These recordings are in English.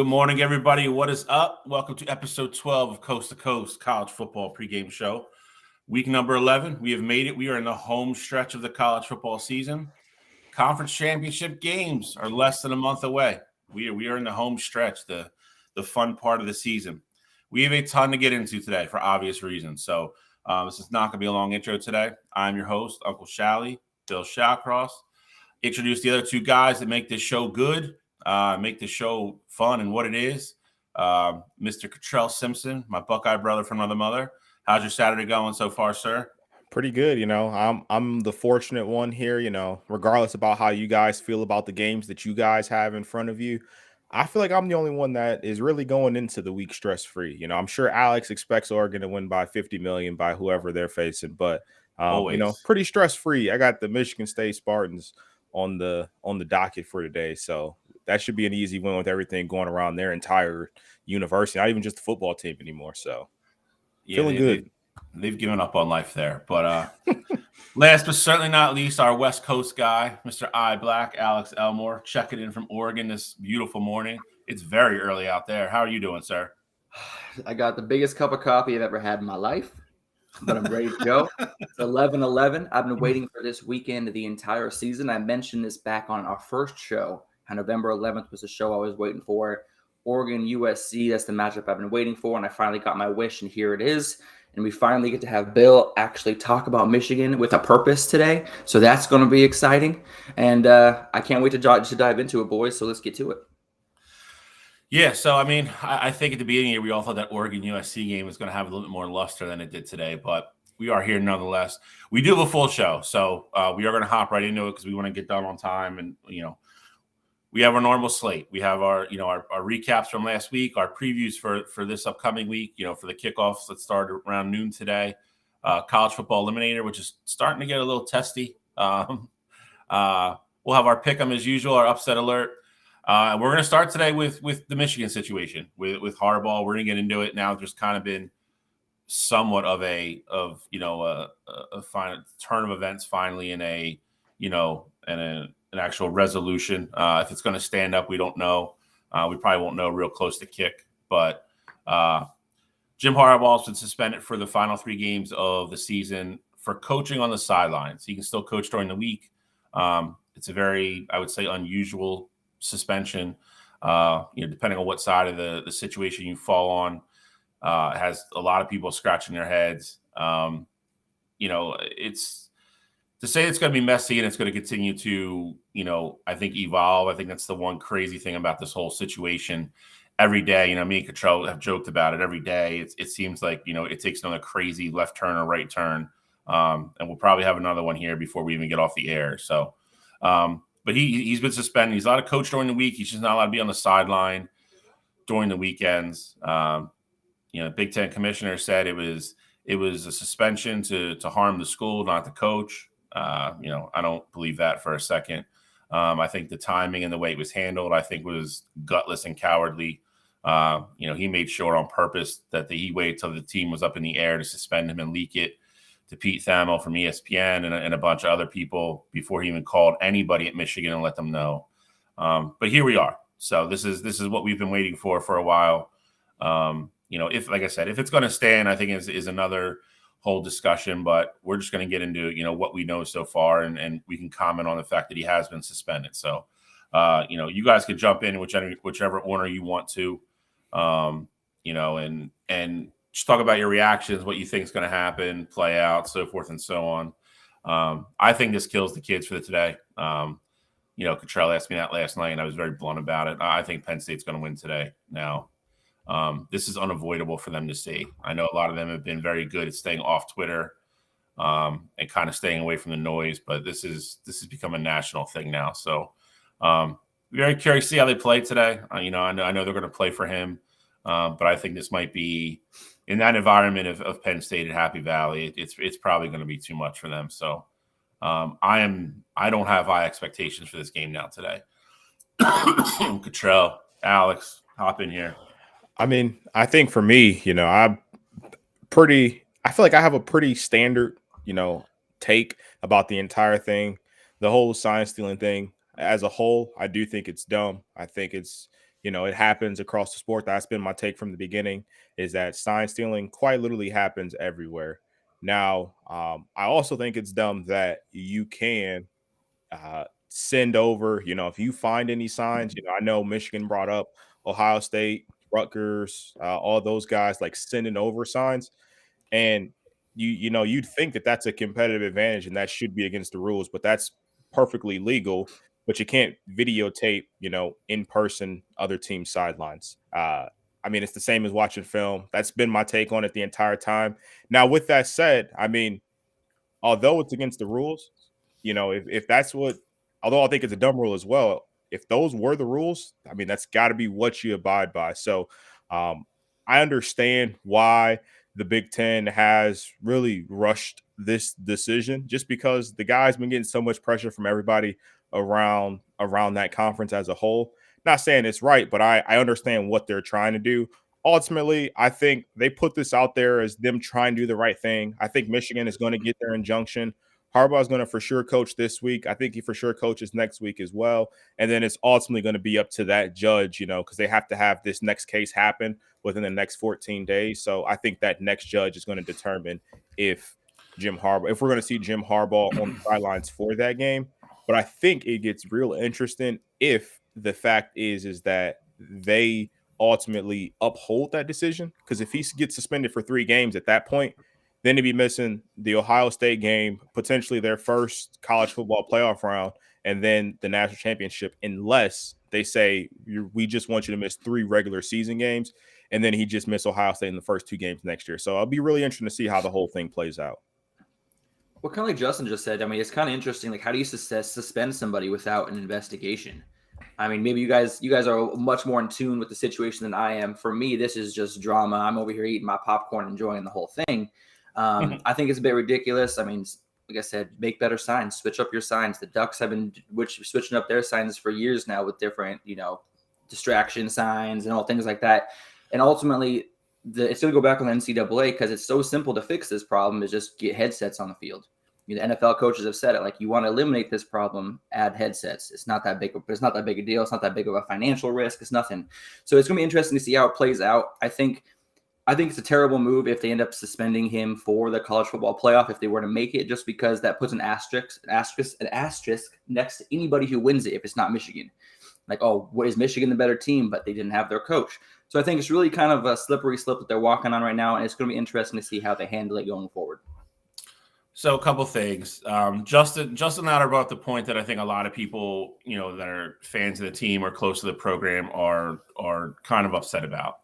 Good morning, everybody. What is up? Welcome to episode 12 of Coast to Coast College Football Pregame Show. Week number 11. We have made it. We are in the home stretch of the college football season. Conference championship games are less than a month away. We are in the home stretch, the fun part of the season. We have a ton to get into today for obvious reasons. So this is not going to be a long intro today. I'm your host, Uncle Shally, Bill Shawcross. Introduce the other two guys that make this show good. Make the show fun and what it is. Mr. Cottrell Simpson, my Buckeye brother from another mother. How's your Saturday going so far, sir? Pretty good, I'm the fortunate one here, regardless about how you guys feel about the games that you guys have in front of you. I feel like I'm the only one that is really going into the week stress-free. I'm sure Alex expects Oregon to win by 50 million by whoever they're facing, but pretty stress-free. I got the Michigan State Spartans on the docket for today, so that should be an easy win with everything going around their entire university, not even just the football team anymore. So feeling good. They've given up on life there. But last but certainly not least, our West Coast guy, Mr. I Black, Alex Elmore, checking in from Oregon this beautiful morning. It's very early out there. How are you doing, sir? I got the biggest cup of coffee I've ever had in my life, but I'm ready to go. It's 11:11. I've been waiting for this weekend the entire season. I mentioned this back on our first show. How November 11th was the show I was waiting for. Oregon, USC, that's the matchup I've been waiting for, and I finally got my wish, and here it is. And we finally get to have Bill actually talk about Michigan with a purpose today. So that's going to be exciting. And I can't wait to dive into it, boys. So let's get to it. Yeah, so, I think at the beginning of the year, we all thought that Oregon-USC game was going to have a little bit more luster than it did today. But we are here nonetheless. We do have a full show. So we are going to hop right into it because we want to get done on time. And, we have our normal slate. We have our recaps from last week, our previews for this upcoming week, for the kickoffs that started around noon today. College Football Eliminator, which is starting to get a little testy. We'll have our pick'em as usual, our upset alert. We're going to start today with the Michigan situation with Harbaugh. We're going to get into it now. There's kind of been somewhat of a final turn of events finally in an actual resolution. If it's going to stand up, we don't know. We probably won't know real close to kick. But Jim Harbaugh's been suspended for the final 3 games of the season for coaching on the sidelines. He can still coach during the week. It's a very, I would say, unusual suspension. Depending on what side of the situation you fall on, it has a lot of people scratching their heads. It's to say it's going to be messy and it's going to continue to, I think evolve. I think that's the one crazy thing about this whole situation. Every day, me and Cottrell have joked about it. Every day, it seems like, it takes another crazy left turn or right turn. And we'll probably have another one here before we even get off the air. So, but he's been suspended. He's allowed to coach during the week. He's just not allowed to be on the sideline during the weekends. Big Ten commissioner said it was a suspension to harm the school, not the coach. I don't believe that for a second. I think the timing and the way it was handled, I think was gutless and cowardly. He made sure on purpose that he waited till the team was up in the air to suspend him and leak it to Pete Thamel from ESPN and a bunch of other people before he even called anybody at Michigan and let them know. But here we are. So this is what we've been waiting for a while. If, like I said, if it's going to stand, I think is another whole discussion, but we're just going to get into, what we know so far, and we can comment on the fact that he has been suspended. So, you guys can jump in whichever order you want to, and just talk about your reactions, what you think is going to happen, play out, so forth and so on. I think this kills the kids for today. Cottrell asked me that last night, and I was very blunt about it. I think Penn State's going to win today. Now, this is unavoidable for them to see. I know a lot of them have been very good at staying off Twitter and kind of staying away from the noise, but this has become a national thing now. So very curious to see how they play today. I know they're going to play for him, but I think this might be in that environment of Penn State at Happy Valley. It's probably going to be too much for them. So I don't have high expectations for this game now today. Cottrell, Alex, hop in here. I think for me, I feel like I have a pretty standard, take about the entire thing. The whole sign stealing thing as a whole, I do think it's dumb. I think it's it happens across the sport. That's been my take from the beginning, is that sign stealing quite literally happens everywhere. Now, I also think it's dumb that you can send over, if you find any signs, I know Michigan brought up Ohio State, Rutgers, all those guys like sending over signs. And you'd think that that's a competitive advantage and that should be against the rules, but that's perfectly legal. But you can't videotape, in person other team sidelines. I mean, it's the same as watching film. That's been my take on it the entire time. Now, with that said, I mean, although it's against the rules, if that's what, although I think it's a dumb rule as well, if those were the rules, I mean, that's got to be what you abide by. So I understand why the Big Ten has really rushed this decision, just because the guy's been getting so much pressure from everybody around that conference as a whole. Not saying it's right, but I understand what they're trying to do. Ultimately, I think they put this out there as them trying to do the right thing. I think Michigan is going to get their injunction. Harbaugh is going to for sure coach this week. I think he for sure coaches next week as well. And then it's ultimately going to be up to that judge, because they have to have this next case happen within the next 14 days. So I think that next judge is going to determine if we're going to see Jim Harbaugh on the sidelines for that game. But I think it gets real interesting if the fact is that they ultimately uphold that decision. Because if he gets suspended for 3 games at that point, then he'd be missing the Ohio State game, potentially their first college football playoff round, and then the national championship, unless they say, we just want you to miss 3 regular season games, and then he just missed Ohio State in the first 2 games next year. So it'll be really interesting to see how the whole thing plays out. Well, kind of like Justin just said, I mean, it's kind of interesting. Like, how do you suspend somebody without an investigation? I mean, maybe you guys are much more in tune with the situation than I am. For me, this is just drama. I'm over here eating my popcorn, enjoying the whole thing. I think it's a bit ridiculous. I mean, like I said, make better signs, switch up your signs. The Ducks have been switching up their signs for years now with different, distraction signs and all things like that. And ultimately, it's going to go back on the NCAA because it's so simple to fix this problem is just get headsets on the field. The NFL coaches have said it, like, you want to eliminate this problem, add headsets. It's not that big. It's not that big a deal. It's not that big of a financial risk. It's nothing. So it's going to be interesting to see how it plays out. I think it's a terrible move if they end up suspending him for the college football playoff, if they were to make it, just because that puts an asterisk next to anybody who wins it if it's not Michigan. Like, oh, what is Michigan the better team? But they didn't have their coach. So I think it's really kind of a slippery slope that they're walking on right now, and it's going to be interesting to see how they handle it going forward. So a couple things. Justin Lauder brought the point that I think a lot of people, that are fans of the team or close to the program are kind of upset about.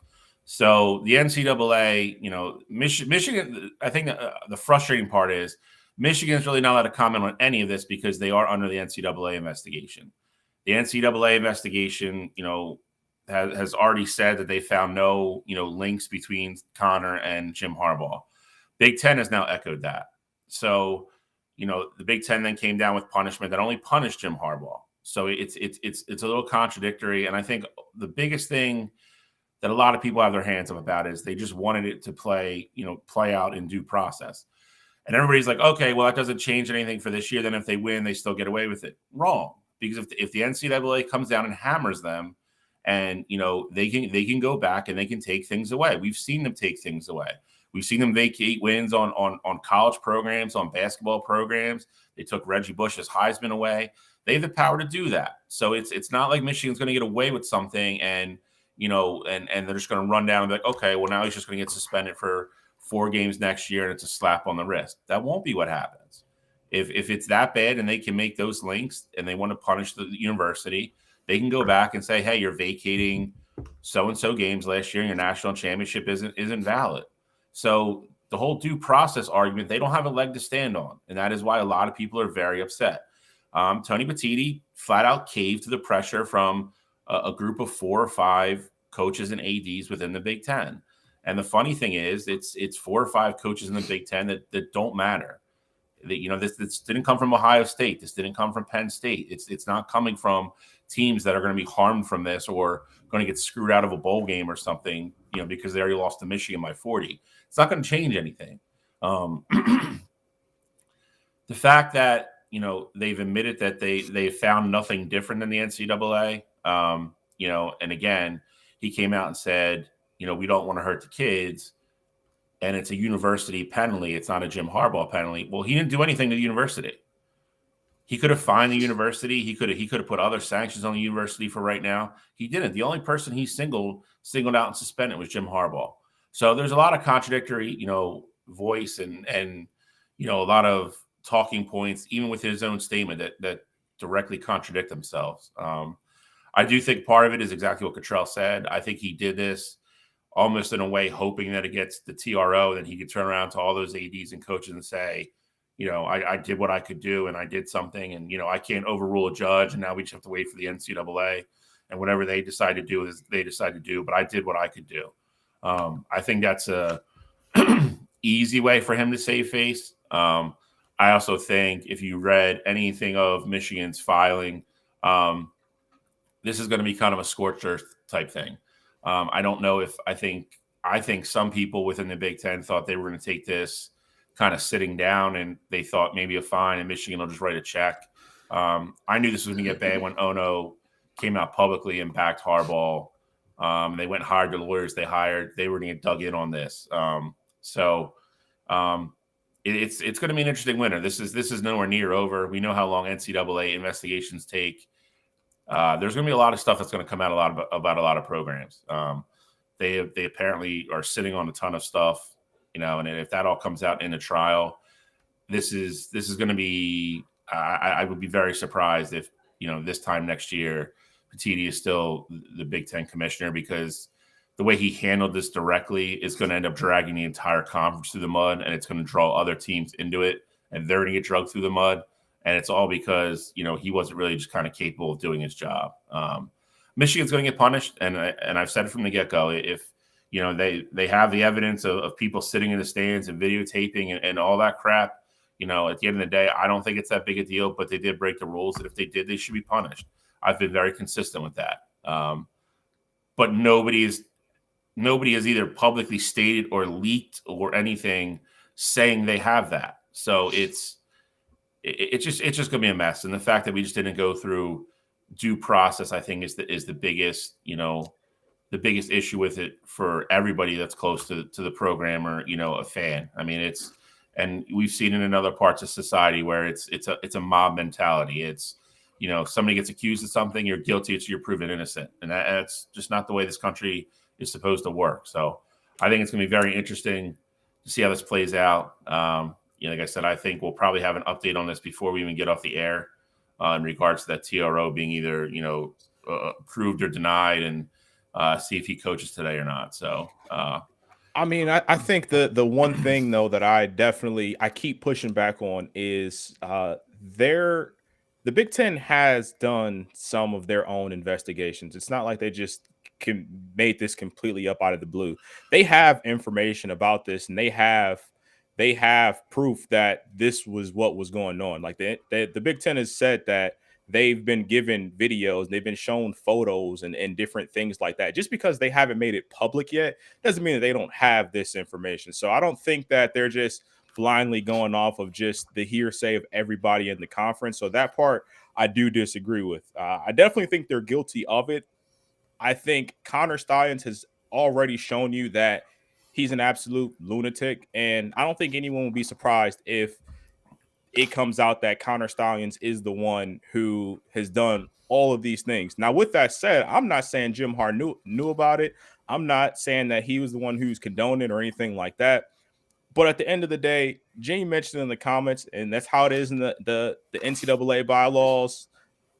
So the NCAA, Michigan, I think the frustrating part is Michigan's really not allowed to comment on any of this because they are under the NCAA investigation. The NCAA investigation, has already said that they found no, links between Connor and Jim Harbaugh. Big Ten has now echoed that. So, the Big Ten then came down with punishment that only punished Jim Harbaugh. So it's a little contradictory. And I think the biggest thing that a lot of people have their hands up about is they just wanted it to play out in due process. And everybody's like, okay, well, that doesn't change anything for this year. Then if they win, they still get away with it. Wrong. Because if the NCAA comes down and hammers them and, they can go back and they can take things away. We've seen them take things away. We've seen them vacate wins on college programs, on basketball programs. They took Reggie Bush's Heisman away. They have the power to do that. So it's not like Michigan's going to get away with something and they're just going to run down and be like, okay, well, now he's just going to get suspended for 4 games next year and it's a slap on the wrist. That won't be what happens. If it's that bad and they can make those links and they want to punish the university, they can go back and say, hey, you're vacating so-and-so games last year and your national championship isn't valid. So the whole due process argument, they don't have a leg to stand on. And that is why a lot of people are very upset. Tony Petitti flat out caved to the pressure from a group of 4 or 5 coaches and ADs within the Big Ten. And the funny thing is it's 4 or 5 coaches in the Big Ten that don't matter. This didn't come from Ohio State. This didn't come from Penn State. It's not coming from teams that are going to be harmed from this or going to get screwed out of a bowl game or something, because they already lost to Michigan by 40. It's not going to change anything. The fact that, they've admitted that they found nothing different than the NCAA, and again, he came out and said, we don't want to hurt the kids. And it's a university penalty. It's not a Jim Harbaugh penalty. Well, he didn't do anything to the university. He could have fined the university. He could have put other sanctions on the university for right now. He didn't. The only person he singled out and suspended was Jim Harbaugh. So there's a lot of contradictory, voice and a lot of talking points, even with his own statement that directly contradict themselves. I do think part of it is exactly what Cottrell said. I think he did this almost in a way hoping that it gets the TRO, that he could turn around to all those ADs and coaches and say, I did what I could do and I did something, and, I can't overrule a judge, and now we just have to wait for the NCAA, and whatever they decide to do is they decide to do, but I did what I could do. I think that's a easy way for him to save face. I also think if you read anything of Michigan's filing, this is going to be kind of a scorched earth type thing. I don't know if I think some people within the Big Ten thought they were going to take this kind of sitting down, and they thought maybe a fine and Michigan will just write a check. I knew this was going to get bad when Ono came out publicly and backed Harbaugh. They went and hired the lawyers they hired. They were going to get dug in on this. It's going to be an interesting winter. This is nowhere near over. We know how long NCAA investigations take. There's going to be a lot of stuff that's going to come out about a lot of programs. They apparently are sitting on a ton of stuff, and if that all comes out in a trial, this is going to be. I would be very surprised if this time next year, Petitti is still the Big Ten commissioner, because the way he handled this directly is going to end up dragging the entire conference through the mud, and it's going to draw other teams into it, and they're going to get dragged through the mud. And it's all because, he wasn't really just kind of capable of doing his job. Michigan's going to get punished. And I've said it from the get-go, if, they have the evidence of people sitting in the stands and videotaping and all that crap, at the end of the day, I don't think it's that big a deal, but they did break the rules. And if they did, they should be punished. I've been very consistent with that. But nobody has either publicly stated or leaked or anything saying they have that. So it's just going to be a mess. And the fact that we just didn't go through due process, I think, is the biggest, the biggest issue with it for everybody that's close to the program or, a fan. I mean, and we've seen it in other parts of society where it's a mob mentality. It's, somebody gets accused of something, you're guilty, so you're proven innocent. And that's just not the way this country is supposed to work. So I think it's going to be very interesting to see how this plays out. Like I said, I think we'll probably have an update on this before we even get off the air in regards to that TRO being either, approved or denied, and see if he coaches today or not. So, I think the one thing, though, that I keep pushing back on is the Big Ten has done some of their own investigations. It's not like they just made this completely up out of the blue. They have information about this, and they have proof that this was what was going on. Like the Big Ten has said that they've been given videos, they've been shown photos and different things like that. Just because they haven't made it public yet doesn't mean that they don't have this information. So I don't think that they're just blindly going off of just the hearsay of everybody in the conference. So that part I do disagree with. I definitely think they're guilty of it. I think Connor Stallions has already shown you that he's an absolute lunatic, and I don't think anyone will be surprised if it comes out that Connor Stallions is the one who has done all of these things. Now, with that said, I'm not saying Jim Hart knew about it. I'm not saying that he was the one who's condoning or anything like that. But at the end of the day, Jamie mentioned in the comments, and that's how it is in the NCAA bylaws,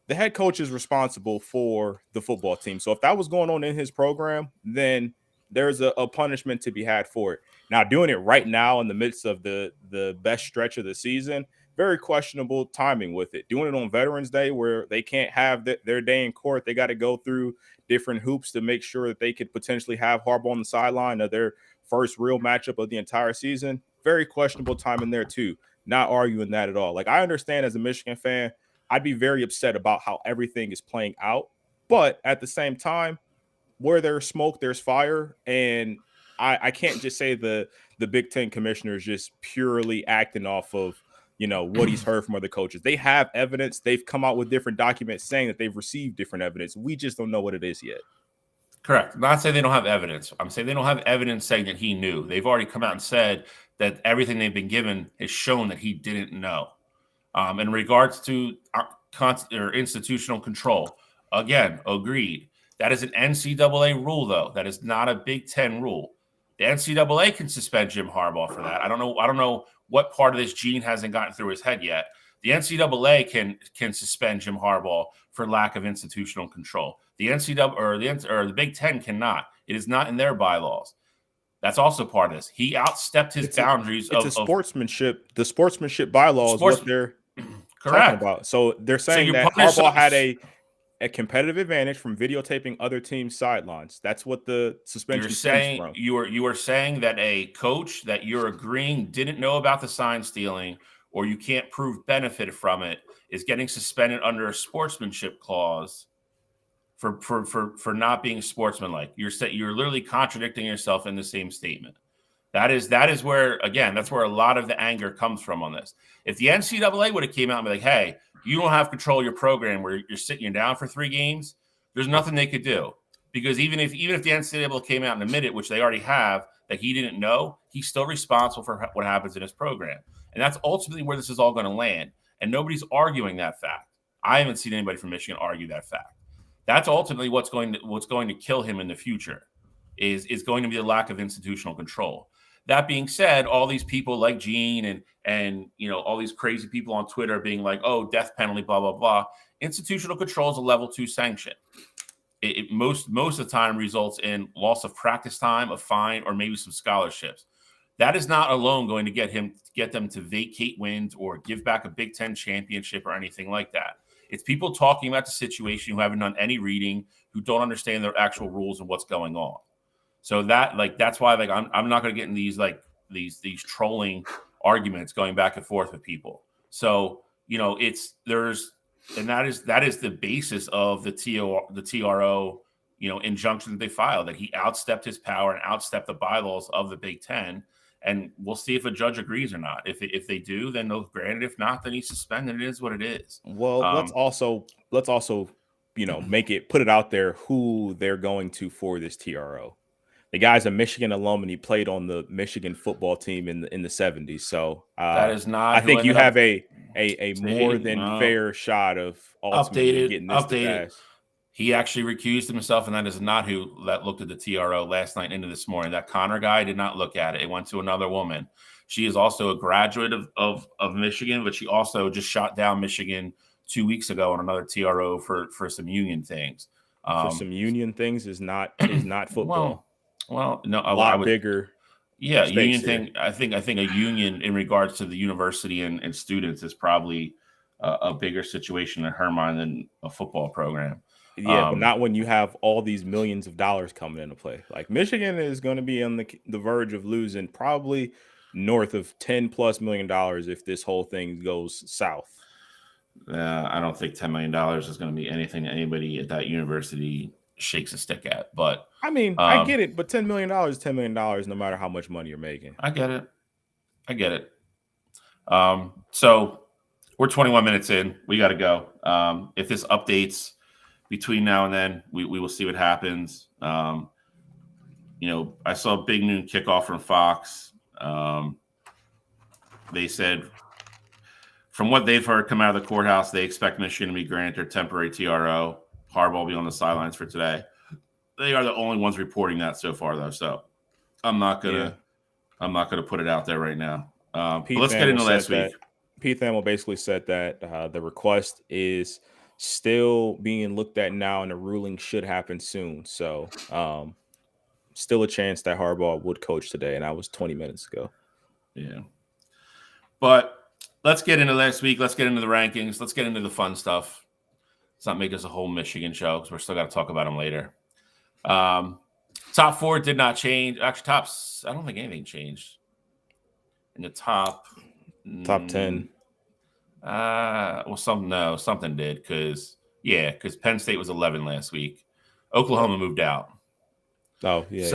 the head coach is responsible for the football team. So if that was going on in his program, then there's a punishment to be had for it. Now, doing it right now in the midst of the best stretch of the season, very questionable timing with it. Doing it on Veterans Day where they can't have their day in court. They got to go through different hoops to make sure that they could potentially have Harbaugh on the sideline of their first real matchup of the entire season. Very questionable timing there too. Not arguing that at all. Like, I understand as a Michigan fan, I'd be very upset about how everything is playing out. But at the same time, where there's smoke, there's fire. And I can't just say the Big Ten commissioner is just purely acting off of what he's heard from other coaches. They have evidence. They've come out with different documents saying that they've received different evidence. We just don't know what it is yet. Correct. I'm not saying they don't have evidence. I'm saying they don't have evidence saying that he knew. They've already come out and said that everything they've been given has shown that he didn't know. In regards to institutional control, again, agreed. That is an NCAA rule, though. That is not a Big Ten rule. The NCAA can suspend Jim Harbaugh for that. I don't know what part of this gene hasn't gotten through his head yet. The NCAA can suspend Jim Harbaugh for lack of institutional control. The NCAA or the Big Ten cannot. It is not in their bylaws. That's also part of this. He outstepped his boundaries. It's sportsmanship. The sportsmanship bylaws, what they're correct talking about. So they're saying that Harbaugh had a competitive advantage from videotaping other teams' sidelines. That's what the suspension stems from. You are saying that a coach that you're agreeing didn't know about the sign stealing, or you can't prove benefit from it, is getting suspended under a sportsmanship clause for not being sportsmanlike. You're literally contradicting yourself in the same statement. That is where, again, that's where a lot of the anger comes from on this. If the NCAA would have came out and be like, hey, you don't have control of your program where you're sitting down for 3 games, there's nothing they could do. Because even if the NCAA came out and admitted, which they already have, that he didn't know, he's still responsible for what happens in his program. And that's ultimately where this is all going to land. And nobody's arguing that fact. I haven't seen anybody from Michigan argue that fact. That's ultimately what's going to kill him in the future is going to be the lack of institutional control. That being said, all these people like Gene and all these crazy people on Twitter being like, oh, death penalty, blah, blah, blah. Institutional control is a level 2 sanction. It most of the time results in loss of practice time, a fine, or maybe some scholarships. That is not alone going to get them to vacate wins or give back a Big Ten championship or anything like that. It's people talking about the situation who haven't done any reading, who don't understand their actual rules and what's going on. So that's why I'm not going to get in these trolling arguments going back and forth with people. So that is the basis of the TRO injunction that they filed, that he outstepped his power and outstepped the bylaws of the Big Ten. And we'll see if a judge agrees or not. If they do, then they'll grant it. If not, then he's suspended. It is what it is. Well, let's also put it out there who they're going to for this TRO. The guy's a Michigan alum and he played on the Michigan football team in the 70s. So that is not. I think you have a more than fair shot of ultimately getting this to pass. He actually recused himself, and that is not who that looked at the TRO last night into this morning. That Connor guy did not look at it. It went to another woman. She is also a graduate of Michigan, but she also just shot down Michigan 2 weeks ago on another TRO for some union things. For some union things is not football. Well, no, a lot bigger. Yeah, union thing. I think a union in regards to the university and students is probably a bigger situation in her mind than a football program. Yeah, but not when you have all these millions of dollars coming into play. Like Michigan is going to be on the verge of losing probably north of $10+ million if this whole thing goes south. I don't think $10 million is going to be anything that anybody at that university shakes a stick at. But I mean, I get it, but $10 million is $10 million no matter how much money you're making. I get it. So we're 21 minutes in. We got to go. If this updates between now and then, we will see what happens. I saw a big noon kickoff from Fox. They said, from what they've heard come out of the courthouse, they expect Michigan to be granted temporary TRO. Harbaugh will be on the sidelines for today. They are the only ones reporting that so far, though. So I'm not gonna put it out there right now. But let's get into last week. Pete Thamel basically said that the request is still being looked at now, and the ruling should happen soon. So, still a chance that Harbaugh would coach today, and that was 20 minutes ago. Yeah. But let's get into last week. Let's get into the rankings. Let's get into the fun stuff. Let's not make us a whole Michigan show because we're still got to talk about them later. Top 4 did not change. Actually, I don't think anything changed. In the top 10. Something did because Penn State was 11 last week. Oklahoma moved out. Oh, yeah.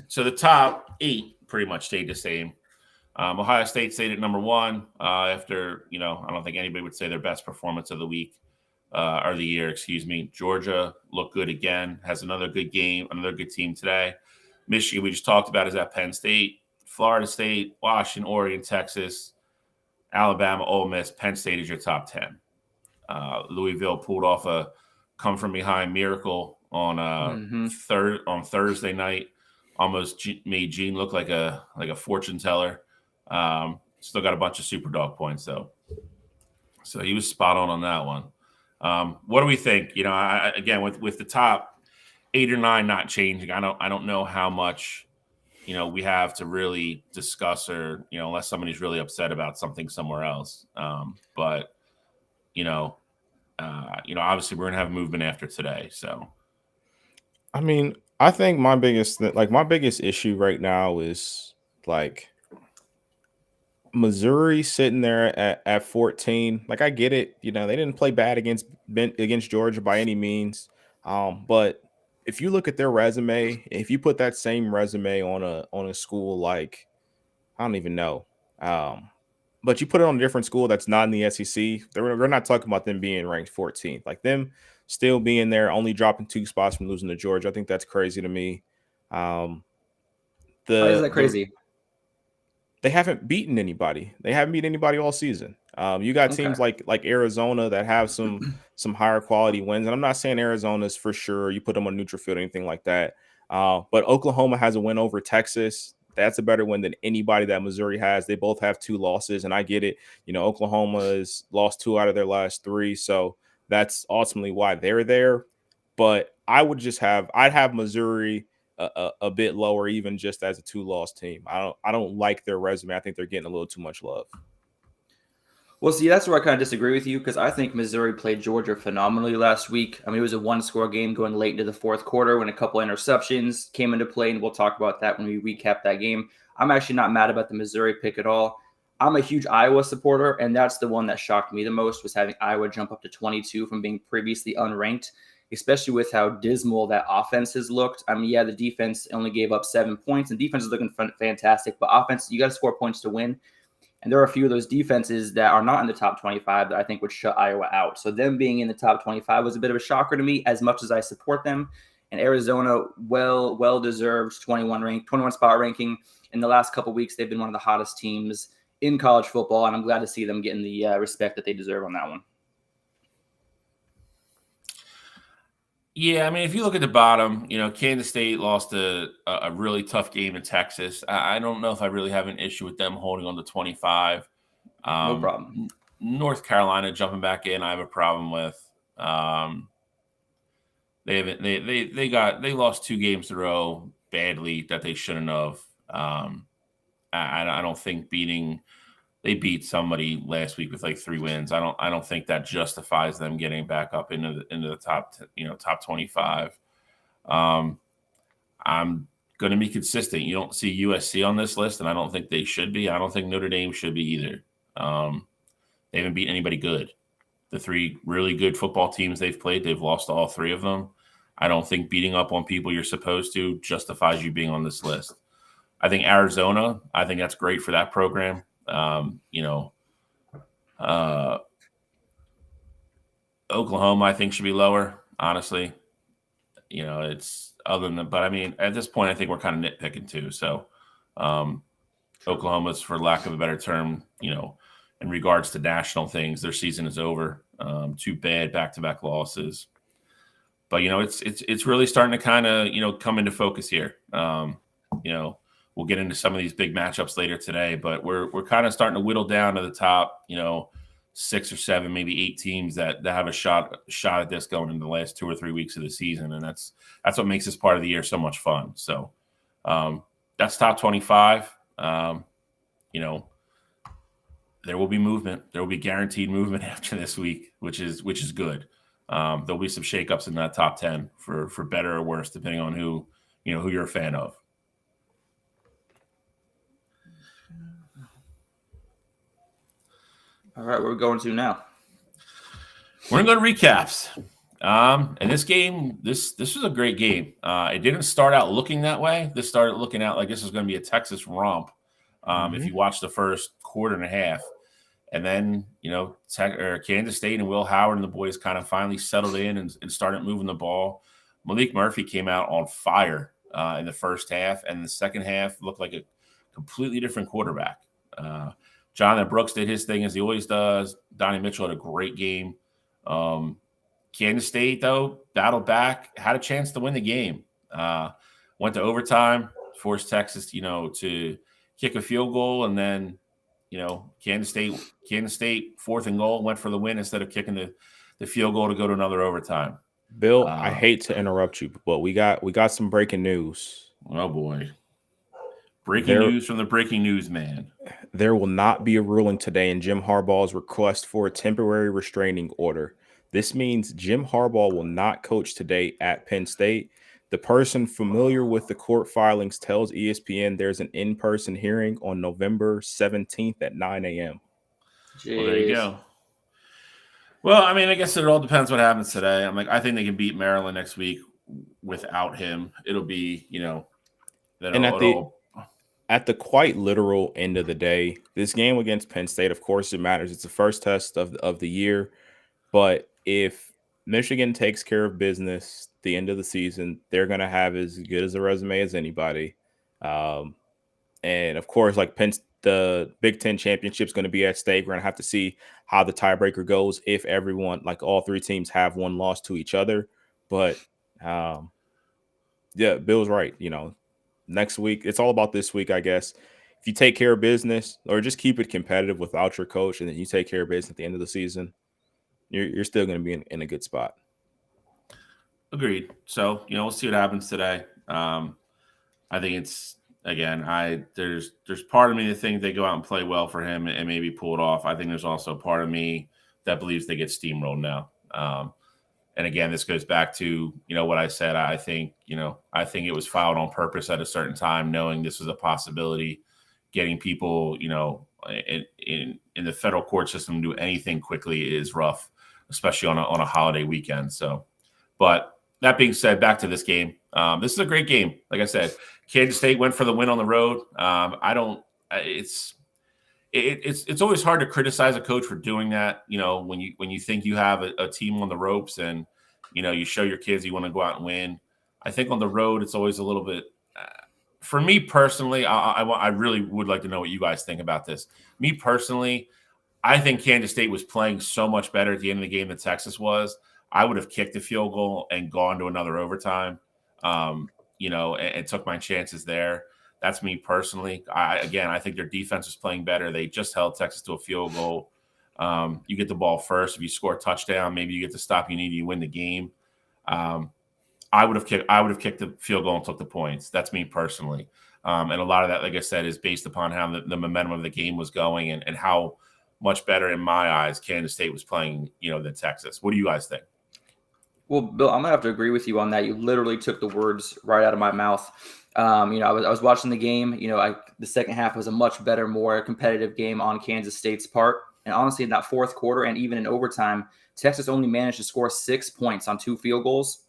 So the top 8 pretty much stayed the same. Ohio State stayed at number 1 after, I don't think anybody would say their best performance of the week or the year, excuse me. Georgia looked good again, has another good game, another good team today. Michigan, we just talked about, is at Penn State. Florida State, Washington, Oregon, Texas, Alabama, Ole Miss, Penn State is your top 10. Louisville pulled off a come-from-behind miracle on Thursday night. Almost made Gene look like a fortune teller. Still got a bunch of super dog points though, so he was spot on that one. What do we think? Again, with the top 8 or 9 not changing, I don't know how much we have to really discuss, or unless somebody's really upset about something somewhere else. But obviously we're gonna have movement after today. So, I mean, I think my biggest issue right now is like Missouri sitting there at 14. Like, I get it. They didn't play bad against Georgia by any means. But if you look at their resume, if you put that same resume on a school like, I don't even know, but you put it on a different school that's not in the SEC, we're not talking about them being ranked 14th. Like, them still being there, only dropping 2 spots from losing to Georgia, I think that's crazy to me. Why is that crazy? They haven't beaten anybody. They haven't beaten anybody all season. You got teams like Arizona that have some higher quality wins, and I'm not saying Arizona's for sure. You put them on neutral field, anything like that. But Oklahoma has a win over Texas. That's a better win than anybody that Missouri has. They both have 2 losses, and I get it. Oklahoma has lost 2 out of their last 3, so that's ultimately why they're there. But I'd have Missouri a bit lower, even just as a 2-loss team. I don't like their resume. I think they're getting a little too much love. Well, see, that's where I kind of disagree with you, because I think Missouri played Georgia phenomenally last week. I mean, it was a 1-score game going late into the 4th quarter when a couple interceptions came into play, and we'll talk about that when we recap that game. I'm actually not mad about the Missouri pick at all. I'm a huge Iowa supporter, and that's the one that shocked me the most, was having Iowa jump up to 22 from being previously unranked, especially with how dismal that offense has looked. I mean, yeah, the defense only gave up 7 points, and defense is looking fantastic, but offense, you got to score points to win. And there are a few of those defenses that are not in the top 25 that I think would shut Iowa out. So them being in the top 25 was a bit of a shocker to me, as much as I support them. And Arizona, well-deserved 21 spot ranking. In the last couple of weeks, they've been one of the hottest teams in college football, and I'm glad to see them getting the respect that they deserve on that one. Yeah, I mean, if you look at the bottom, Kansas State lost a really tough game in Texas. I don't know if I really have an issue with them holding on to 25. No problem. North Carolina jumping back in, I have a problem with. They lost 2 games in a row badly that they shouldn't have. I don't think they beat somebody last week with like 3 wins. I don't think that justifies them getting back up into the top 25. I'm going to be consistent. You don't see USC on this list, and I don't think they should be. I don't think Notre Dame should be either. They haven't beat anybody good. The 3 really good football teams they've played, they've lost all 3 of them. I don't think beating up on people you're supposed to justifies you being on this list. I think Arizona, I think that's great for that program. Oklahoma, I think, should be lower, honestly. It's other than, but I mean, at this point, I think we're kind of nitpicking too. So, Oklahoma's, for lack of a better term, in regards to national things, their season is over. 2 bad back-to-back losses. But, it's really starting to kind of, come into focus here. We'll get into some of these big matchups later today, but we're kind of starting to whittle down to the top, 6 or 7, maybe 8 teams that have a shot at this going into the last 2 or 3 weeks of the season, and that's what makes this part of the year so much fun. So that's top 25. There will be movement. There will be guaranteed movement after this week, which is good. There'll be some shakeups in that top 10 for better or worse, depending on who you're a fan of. All right, where are we going to now? We're going to go to recaps. And this game, this was a great game. It didn't start out looking that way. This started looking out like this was going to be a Texas romp. If you watch the first quarter and a half, and then Kansas State and Will Howard and the boys kind of finally settled in and started moving the ball. Malik Murphy came out on fire in the first half, and the second half looked like a completely different quarterback. Jonathan Brooks did his thing as he always does. Donnie Mitchell had a great game. Kansas State, though, battled back, had a chance to win the game. Went to overtime, forced Texas, to kick a field goal, and then, Kansas State, fourth and goal, went for the win instead of kicking the field goal to go to another overtime. Bill, I hate to interrupt you, but we got some breaking news. Oh boy. Breaking news from the breaking news man. There will not be a ruling today in Jim Harbaugh's request for a temporary restraining order. This means Jim Harbaugh will not coach today at Penn State. The person familiar with the court filings tells ESPN there's an in-person hearing on November 17th at 9 a.m. Well, there you go. Well, I mean, I guess it all depends what happens today. I think they can beat Maryland next week without him. It'll be, at the quite literal end of the day, this game against Penn State, of course, it matters. It's the first test of the year. But if Michigan takes care of business at the end of the season, they're going to have as good as a resume as anybody. And, of course, the Big Ten championship is going to be at stake. We're going to have to see how the tiebreaker goes if everyone, all three teams have one loss to each other. But, yeah, Bill's right. Next week, it's all about this week, I guess. If you take care of business or just keep it competitive without your coach and then you take care of business at the end of the season, you're still going to be in a good spot. Agreed. So, we'll see what happens today. I think it's, again, there's part of me that think they go out and play well for him and maybe pull it off. I think there's also part of me that believes they get steamrolled now. And again, this goes back to, what I said. I think it was filed on purpose at a certain time, knowing this was a possibility. Getting people, in the federal court system to do anything quickly is rough, especially on a holiday weekend. So, but that being said, back to this game. This is a great game. Like I said, Kansas State went for the win on the road. It's always hard to criticize a coach for doing that. When you think you have a team on the ropes and, you show your kids you want to go out and win. I think on the road, it's always a little bit, for me personally, I really would like to know what you guys think about this. Me personally, I think Kansas State was playing so much better at the end of the game than Texas was. I would have kicked the field goal and gone to another overtime, and took my chances there. That's me personally. I think their defense was playing better. They just held Texas to a field goal. You get the ball first. If you score a touchdown, maybe you get the stop you need. You win the game. I would have kicked the field goal and took the points. That's me personally. And a lot of that, like I said, is based upon how the momentum of the game was going and how much better in my eyes Kansas State was playing, than Texas. What do you guys think? Well, Bill, I'm gonna have to agree with you on that. You literally took the words right out of my mouth. I was watching the game. The second half was a much better, more competitive game on Kansas State's part. And honestly, in that fourth quarter and even in overtime, Texas only managed to score 6 points on 2 field goals.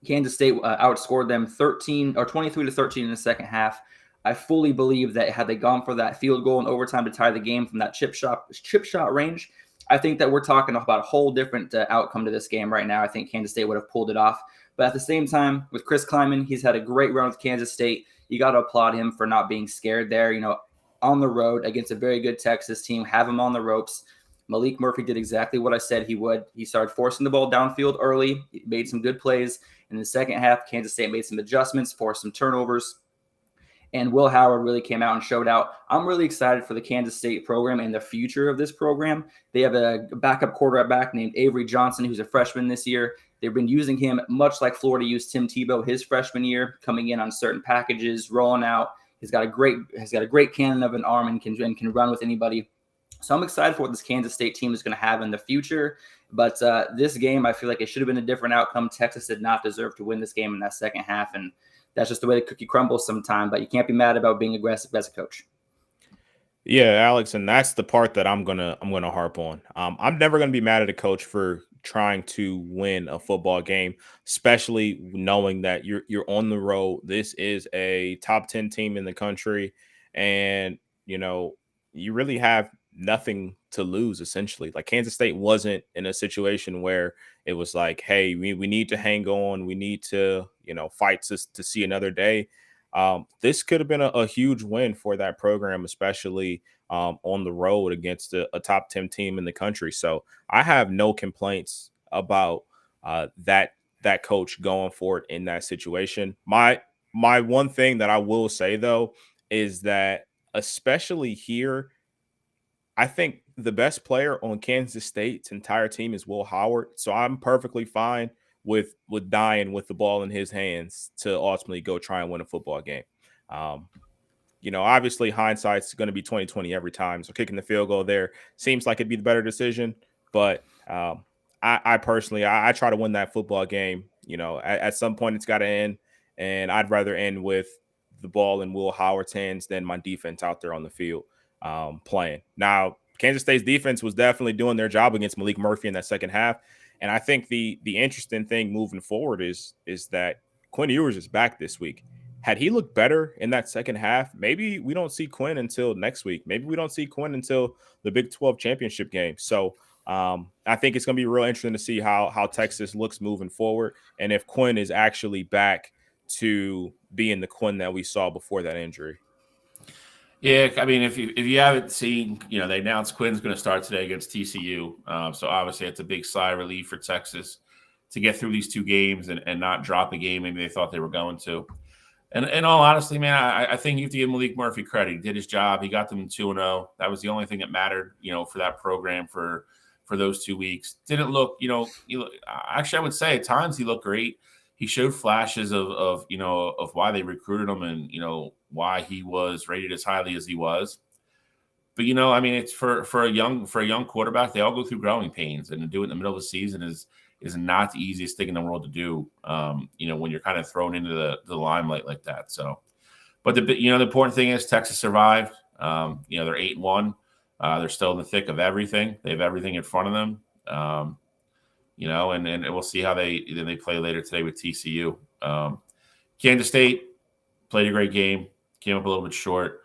Kansas State outscored them 23-13 in the second half. I fully believe that had they gone for that field goal in overtime to tie the game from that chip shot range, I think that we're talking about a whole different outcome to this game right now. I think Kansas State would have pulled it off. But at the same time, with Chris Klieman, he's had a great run with Kansas State. You got to applaud him for not being scared there. On the road against a very good Texas team, have him on the ropes. Malik Murphy did exactly what I said he would. He started forcing the ball downfield early. He made some good plays. In the second half, Kansas State made some adjustments, forced some turnovers. And Will Howard really came out and showed out. I'm really excited for the Kansas State program and the future of this program. They have a backup quarterback named Avery Johnson, who's a freshman this year. They've been using him much like Florida used Tim Tebow his freshman year, coming in on certain packages, rolling out. He's got a great cannon of an arm and can run with anybody. So I'm excited for what this Kansas State team is going to have in the future. But this game, I feel like it should have been a different outcome. Texas did not deserve to win this game in that second half, and that's just the way the cookie crumbles sometime. But you can't be mad about being aggressive as a coach. Yeah, Alex, and that's the part that I'm gonna harp on. I'm never gonna be mad at a coach for trying to win a football game, especially knowing that you're on the road. This is a top 10 team in the country, and you really have nothing to lose essentially. Like Kansas State wasn't in a situation where it was like, hey, we need to hang on, we need to, fight to see another day. This could have been a huge win for that program, especially on the road against a top 10 team in the country. So I have no complaints about that coach going forward in that situation. My one thing that I will say though is that especially here, I think the best player on Kansas State's entire team is Will Howard. So I'm perfectly fine with dying with the ball in his hands to ultimately go try and win a football game. Um, obviously hindsight's going to be 2020 every time. So kicking the field goal there seems like it'd be the better decision. But I personally, I try to win that football game. At some point it's got to end, and I'd rather end with the ball in Will Howard's hands than my defense out there on the field playing. Now, Kansas State's defense was definitely doing their job against Malik Murphy in that second half. And I think the interesting thing moving forward is that Quinn Ewers is back this week. Had he looked better in that second half, maybe we don't see Quinn until next week. Maybe we don't see Quinn until the Big 12 championship game. So I think it's going to be real interesting to see how Texas looks moving forward, and if Quinn is actually back to being the Quinn that we saw before that injury. Yeah, I mean, if you haven't seen, they announced Quinn's going to start today against TCU. So obviously it's a big sigh of relief for Texas to get through these two games and not drop a game maybe they thought they were going to. And in all honesty, man, I think you have to give Malik Murphy credit. He did his job. He got them 2-0. That was the only thing that mattered, for that program for those 2 weeks. Didn't look, actually, I would say at times he looked great. He showed flashes of why they recruited him and, why he was rated as highly as he was. But, I mean, it's for a young quarterback, they all go through growing pains, and to do it in the middle of the season is not the easiest thing in the world to do, when you're kind of thrown into the limelight like that. So, but the important thing is Texas survived. They're 8-1. They're still in the thick of everything. They have everything in front of them. And we'll see how they play later today with TCU. Kansas State played a great game, came up a little bit short.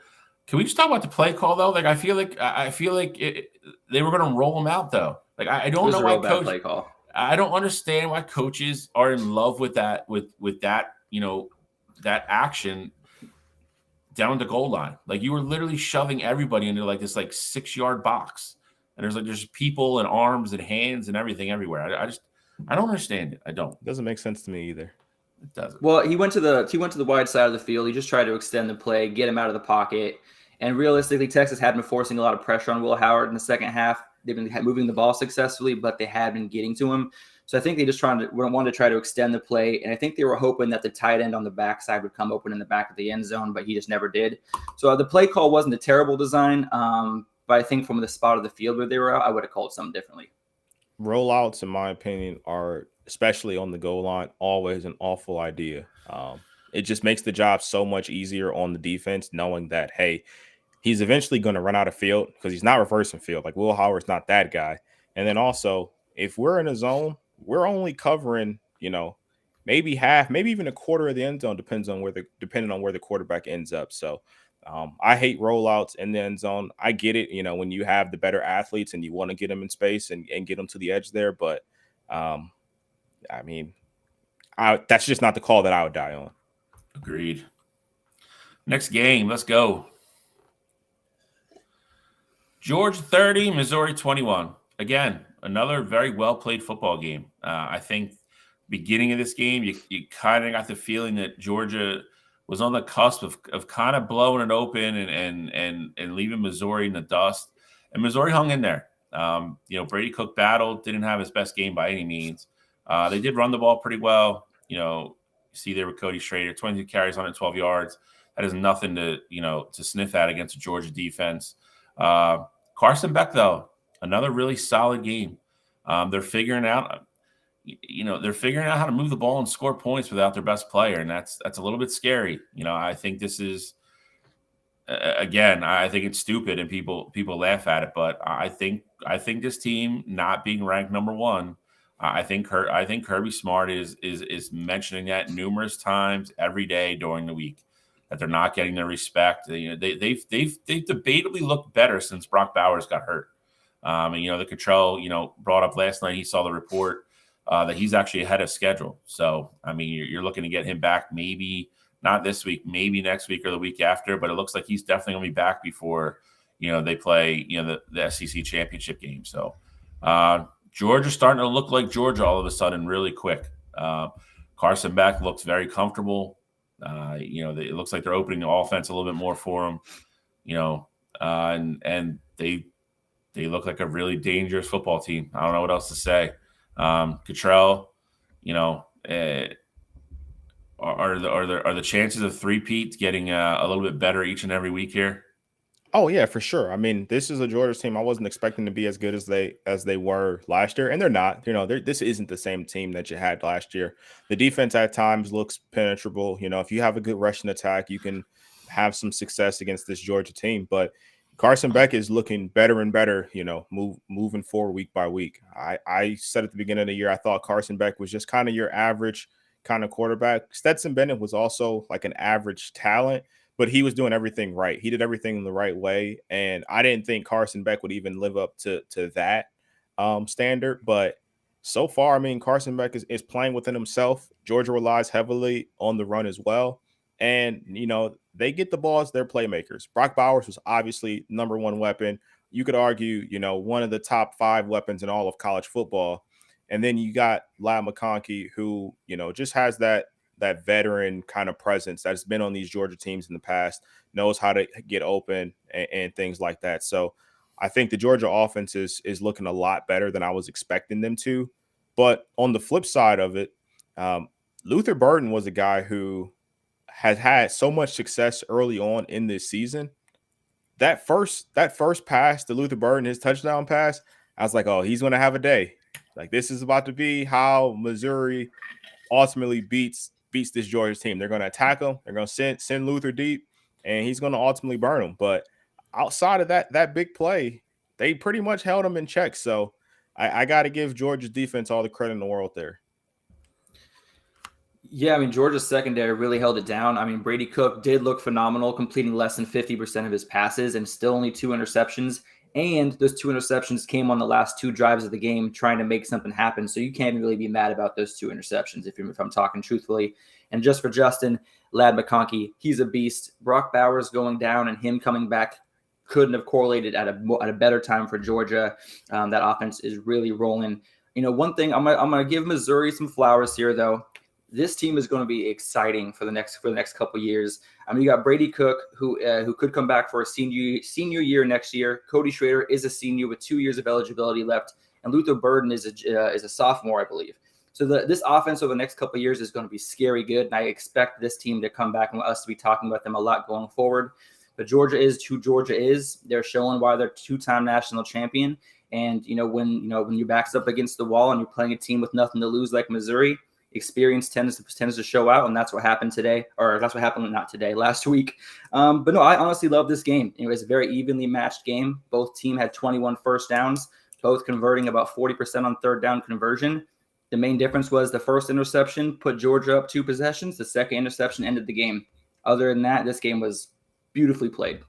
Can we just talk about the play call though? Like I feel like they were going to roll them out though. Like I don't know why coach. Play call. I don't understand why coaches are in love with that with that that action down the goal line. Like you were literally shoving everybody into like this 6-yard box, and there's people and arms and hands and everything everywhere. I don't understand it. I don't. It doesn't make sense to me either. It doesn't. Well, he went to the wide side of the field. He just tried to extend the play, get him out of the pocket. And realistically, Texas had been forcing a lot of pressure on Will Howard in the second half. They've been moving the ball successfully, but they had been getting to him. So I think they just wanted to try to extend the play. And I think they were hoping that the tight end on the backside would come open in the back of the end zone, but he just never did. So the play call wasn't a terrible design. But I think from the spot of the field where they were out, I would have called something differently. Rollouts, in my opinion, are, especially on the goal line, always an awful idea. It just makes the job so much easier on the defense, knowing that, hey, he's eventually going to run out of field because he's not reversing field. Like Will Howard's not that guy. And then also, if we're in a zone, we're only covering, maybe half, maybe even a quarter of the end zone, depending on where the quarterback ends up. So I hate rollouts in the end zone. I get it, when you have the better athletes and you want to get them in space and get them to the edge there. But I mean, that's just not the call that I would die on. Agreed. Next game, let's go. Georgia 30, Missouri 21. Again, another very well-played football game. I think beginning of this game, you kind of got the feeling that Georgia was on the cusp of kind of blowing it open and leaving Missouri in the dust. And Missouri hung in there. Brady Cook battled, didn't have his best game by any means. They did run the ball pretty well. You see there with Cody Schrader, 22 carries, 112 yards. That is nothing to sniff at against a Georgia defense. Carson Beck, though, another really solid game. They're figuring out how to move the ball and score points without their best player, and that's a little bit scary. I think this is again, I think it's stupid and people laugh at it, but I think this team not being ranked number one, I think Kirby Smart is mentioning that numerous times every day during the week. that they're not getting their respect. They've debatably looked better since Brock Bowers got hurt. And the Cottrell, brought up last night. He saw the report that he's actually ahead of schedule. So I mean, you're looking to get him back, maybe not this week, maybe next week or the week after. But it looks like he's definitely going to be back before they play the SEC championship game. So Georgia's starting to look like Georgia all of a sudden, really quick. Carson Beck looks very comfortable. It looks like they're opening the offense a little bit more for him. And they look like a really dangerous football team. I don't know what else to say. Cottrell, are the chances of three-peat getting a little bit better each and every week here? Oh yeah, for sure. I mean, this is a Georgia team I wasn't expecting to be as good as they were last year, and they're not. This isn't the same team that you had last year. The defense at times looks penetrable. If you have a good rushing attack, you can have some success against this Georgia team. But Carson Beck is looking better and better. Moving forward week by week. I said at the beginning of the year I thought Carson Beck was just kind of your average kind of quarterback. Stetson Bennett was also like an average talent, but he was doing everything right. He did everything in the right way. And I didn't think Carson Beck would even live up to that standard. But so far, I mean, Carson Beck is playing within himself. Georgia relies heavily on the run as well. And, they get the balls, they're playmakers. Brock Bowers was obviously number one weapon. You could argue, one of the top 5 weapons in all of college football. And then you got Ladd McConkey, who, just has that veteran kind of presence that's been on these Georgia teams in the past, knows how to get open and things like that. So I think the Georgia offense is looking a lot better than I was expecting them to. But on the flip side of it, Luther Burden was a guy who has had so much success early on in this season. That first pass to Luther Burden, his touchdown pass, I was like, oh, he's going to have a day. Like, this is about to be how Missouri ultimately beats this Georgia team. They're going to attack him. They're going to send Luther deep, and he's going to ultimately burn him. But outside of that big play, they pretty much held him in check. So I got to give Georgia's defense all the credit in the world there. Yeah, I mean, Georgia's secondary really held it down. I mean, Brady Cook did look phenomenal, completing less than 50% of his passes and still only 2 interceptions. And those 2 interceptions came on the last 2 drives of the game, trying to make something happen. So you can't really be mad about those 2 interceptions if I'm talking truthfully. And just for Justin, Ladd McConkey, he's a beast. Brock Bowers going down and him coming back couldn't have correlated at a better time for Georgia. That offense is really rolling. One thing I'm gonna give Missouri some flowers here, though. This team is going to be exciting for the next couple of years. I mean, you got Brady Cook, who could come back for a senior year next year. Cody Schrader is a senior with 2 years of eligibility left, and Luther Burden is a sophomore, I believe. So this offense over the next couple of years is going to be scary good, and I expect this team to come back and us to be talking about them a lot going forward. But Georgia is who Georgia is. They're showing why they're 2-time national champion. And when your back's up against the wall and you're playing a team with nothing to lose like Missouri, experience tends to show out, and that's what happened today, or that's what happened last week. But no, I honestly love this game. It was a very evenly matched game. Both teams had 21 first downs, both converting about 40% on third down conversion. The main difference was the first interception put Georgia up 2 possessions. The second interception ended the game. Other than that, this game was beautifully played.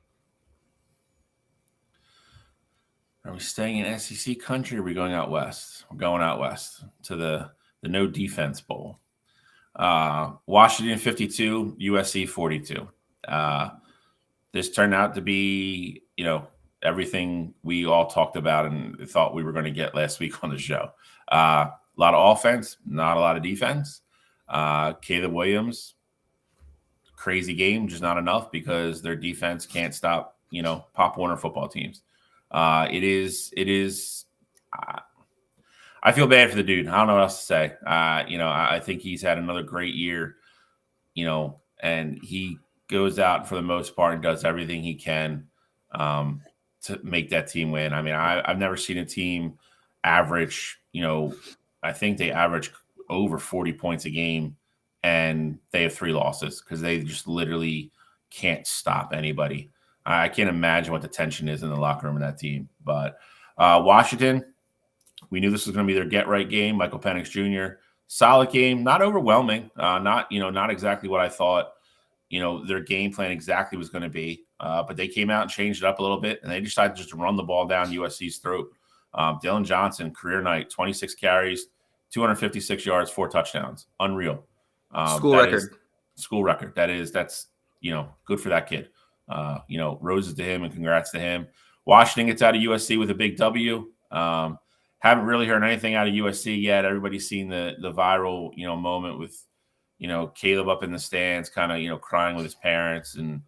Are we staying in SEC country, or are we going out west? We're going out west to the no defense bowl. Washington 52, USC 42. This turned out to be, everything we all talked about and thought we were going to get last week on the show. A lot of offense, not a lot of defense. Caleb Williams, crazy game, just not enough because their defense can't stop, Pop Warner football teams. It is. I feel bad for the dude. I don't know what else to say. I think he's had another great year, and he goes out for the most part and does everything he can to make that team win. I mean, I've never seen a team average, I think they average over 40 points a game, and they have 3 losses because they just literally can't stop anybody. I can't imagine what the tension is in the locker room of that team. But Washington, we knew this was going to be their get-right game. Michael Penix Jr., solid game, not overwhelming, not exactly what I thought their game plan exactly was going to be. But they came out and changed it up a little bit, and they decided just to run the ball down USC's throat. Dylan Johnson, career night, 26 carries, 256 yards, 4 touchdowns. Unreal. School record. School record. That's good for that kid. Roses to him and congrats to him. Washington gets out of USC with a big W. Haven't really heard anything out of USC yet. Everybody's seen the viral, moment with, Caleb up in the stands, kind of, crying with his parents. And,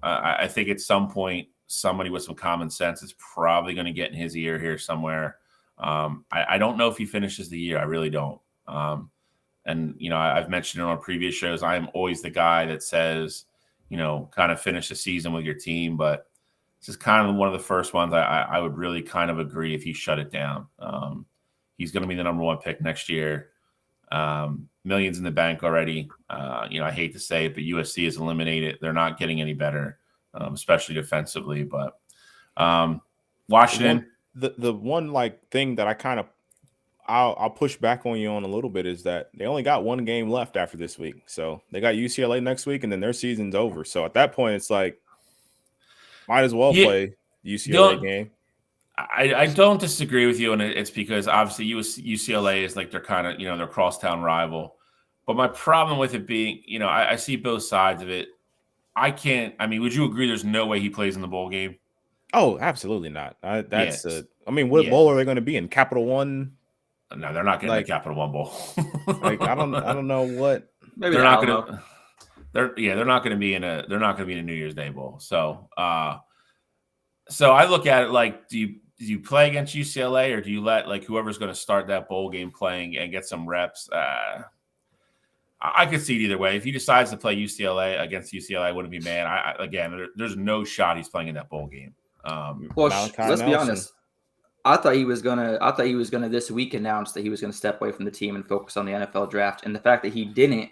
I think at some point, somebody with some common sense is probably going to get in his ear here somewhere. I don't know if he finishes the year. I really don't. And, I've mentioned it on previous shows. I am always the guy that says, kind of finish the season with your team. But this is kind of one of the first ones I would really kind of agree if he shut it down. He's going to be the number 1 pick next year. Millions in the bank already. I hate to say it, but USC is eliminated. They're not getting any better, especially defensively. But Washington. The one thing that I kind of I'll push back on you on a little bit is that they only got 1 game left after this week. So they got UCLA next week, and then their season's over. So at that point, it's like, might as well play the UCLA game. I don't disagree with you, and it's because obviously UCLA is like their kind of, their crosstown rival. But my problem with it being, I see both sides of it. Would you agree there's no way he plays in the bowl game? Oh, absolutely not. What bowl are they going to be in? Capital One? No, they're not getting the Capital One Bowl. I don't know what. Maybe they're not going to. They're not going to be in a New Year's Day bowl. So I look at it like, do you play against UCLA, or do you let whoever's going to start that bowl game playing and get some reps? I could see it either way. If he decides to play UCLA against UCLA, I wouldn't be mad. There's no shot he's playing in that bowl game. Let's be honest. I thought he was gonna this week announce that he was gonna step away from the team and focus on the NFL draft. And the fact that he didn't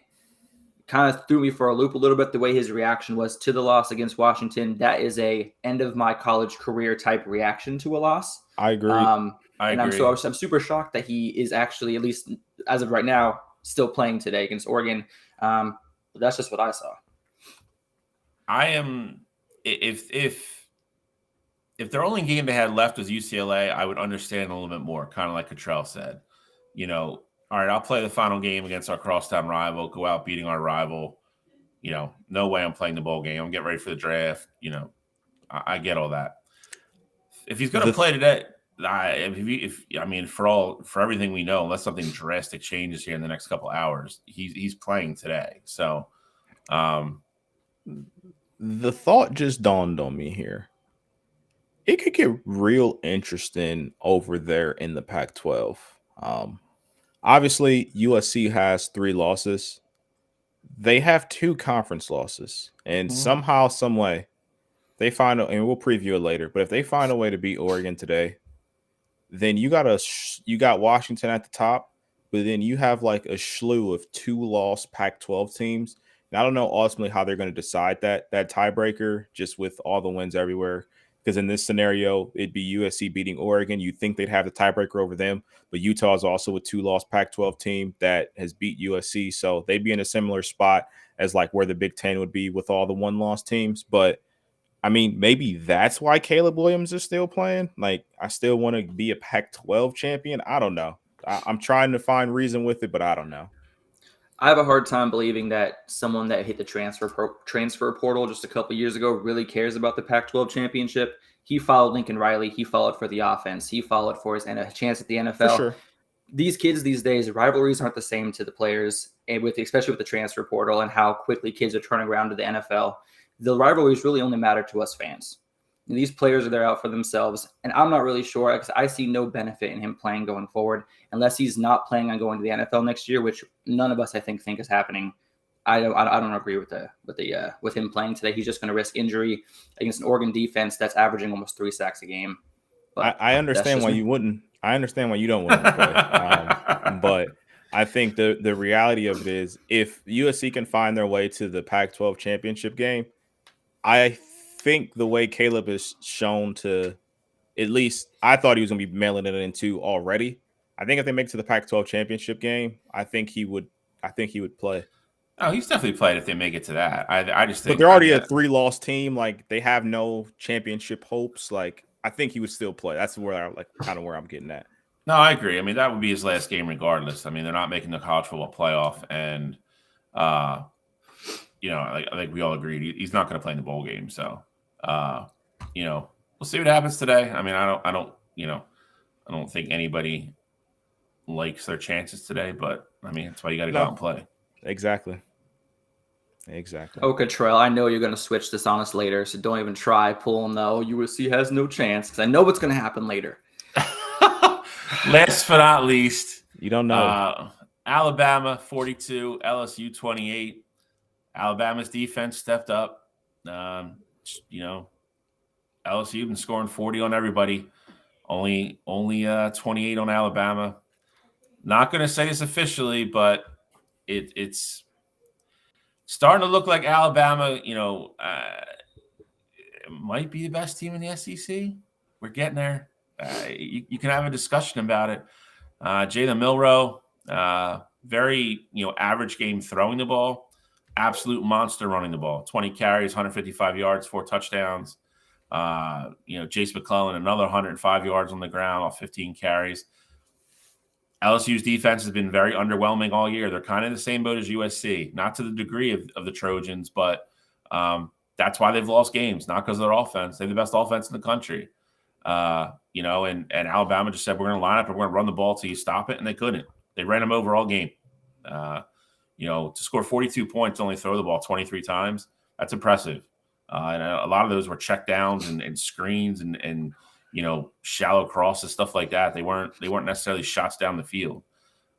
kind of threw me for a loop a little bit. The way his reaction was to the loss against Washington, that is a end of my college career type reaction to a loss. I agree. I'm super shocked that he is actually, at least as of right now, still playing today against Oregon. But that's just what I saw. I am if their only game they had left was UCLA, I would understand a little bit more, kind of like Cottrell said. All right, I'll play the final game against our crosstown rival, go out beating our rival. No way I'm playing the bowl game. I'm getting ready for the draft. I get all that. If he's going to play today, for everything we know, unless something drastic changes here in the next couple hours, he's playing today. So, the thought just dawned on me here. It could get real interesting over there in the Pac-12. Obviously, USC has 3 losses. They have 2 conference losses, and somehow, some way, they find and we'll preview it later. But if they find a way to beat Oregon today, then you got Washington at the top, but then you have a slew of 2-loss Pac-12 teams. And I don't know ultimately how they're going to decide that tiebreaker, just with all the wins everywhere. Because in this scenario, it'd be USC beating Oregon. You'd think they'd have the tiebreaker over them, but Utah is also a 2-loss Pac-12 team that has beat USC. So they'd be in a similar spot as where the Big Ten would be with all the 1-loss teams. But maybe that's why Caleb Williams is still playing. I still want to be a Pac-12 champion. I don't know. I'm trying to find reason with it, but I don't know. I have a hard time believing that someone that hit the transfer portal just a couple years ago really cares about the Pac-12 championship. He followed Lincoln Riley. He followed for the offense. He followed for his chance at the NFL. For sure. These kids these days, rivalries aren't the same to the players, and especially with the transfer portal and how quickly kids are turning around to the NFL. The rivalries really only matter to us fans. These players are there out for themselves, and I'm not really sure because I see no benefit in him playing going forward unless he's not planning on going to the NFL next year, which none of us I think is happening. I don't agree with him playing today. He's just going to risk injury against an Oregon defense that's averaging almost 3 sacks a game. But I understand why you wouldn't. I understand why you don't want him to play. But I think the reality of it is, if USC can find their way to the Pac-12 championship game, I think the way Caleb is shown to, at least I thought he was going to be mailing it into already. I think if they make it to the Pac-12 championship game, I think he would play. Oh, he's definitely played if they make it to that. I just think, But they're already a 3-loss team. Like they have no championship hopes. Like I think he would still play. That's where I kind of where I'm getting at. No, I agree. I mean, that would be his last game regardless. I mean, they're not making the college football playoff, and uh, I think we all agreed he's not going to play in the bowl game. So, uh, we'll see what happens today. I mean, I don't think anybody likes their chances today, but I mean, that's why you got to go out and play. Exactly. Oh, Cottrell, I know you're going to switch this on us later, so don't even try pulling the USC has no chance, because I know what's going to happen later. Last but not least, you don't know. Alabama 42, LSU 28. Alabama's defense stepped up. LSU been scoring 40 on everybody. Only 28 on Alabama. Not going to say this officially, but it's starting to look like Alabama, might be the best team in the SEC. We're getting there. You can have a discussion about it. Jalen Milroe, very average game throwing the ball, absolute monster running the ball. 20 carries, 155 yards, 4 touchdowns. Jace McClellan, another 105 yards on the ground off 15 carries. LSU's defense has been very underwhelming all year. They're kind of in the same boat as USC, not to the degree of the Trojans, but that's why they've lost games, not because of their offense. They have the best offense in the country. And Alabama just said, we're going to line up and we're going to run the ball till you stop it, and they couldn't. They ran them over all game. To score 42 points, only throw the ball 23 times, that's impressive. And a lot of those were check downs and screens and shallow crosses, stuff like that. They weren't necessarily shots down the field.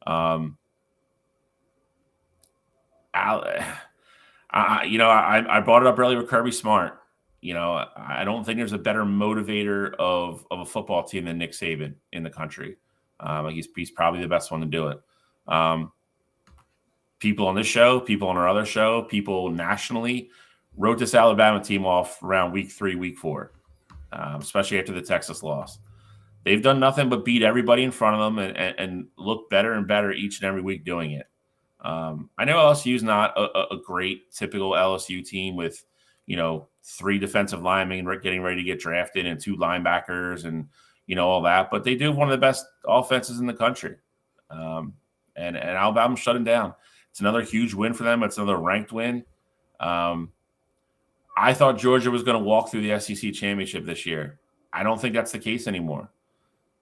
I brought it up earlier with Kirby Smart. I don't think there's a better motivator of a football team than Nick Saban in the country. He's probably the best one to do it. People on this show, people on our other show, people nationally wrote this Alabama team off around week 3, week 4. Especially after the Texas loss. They've done nothing but beat everybody in front of them and look better and better each and every week doing it. I know LSU is not a great typical LSU team with, 3 defensive linemen getting ready to get drafted and 2 linebackers and, all that. But they do have one of the best offenses in the country. And Alabama's shutting down. It's another huge win for them. It's another ranked win. I thought Georgia was going to walk through the SEC championship this year. I don't think that's the case anymore.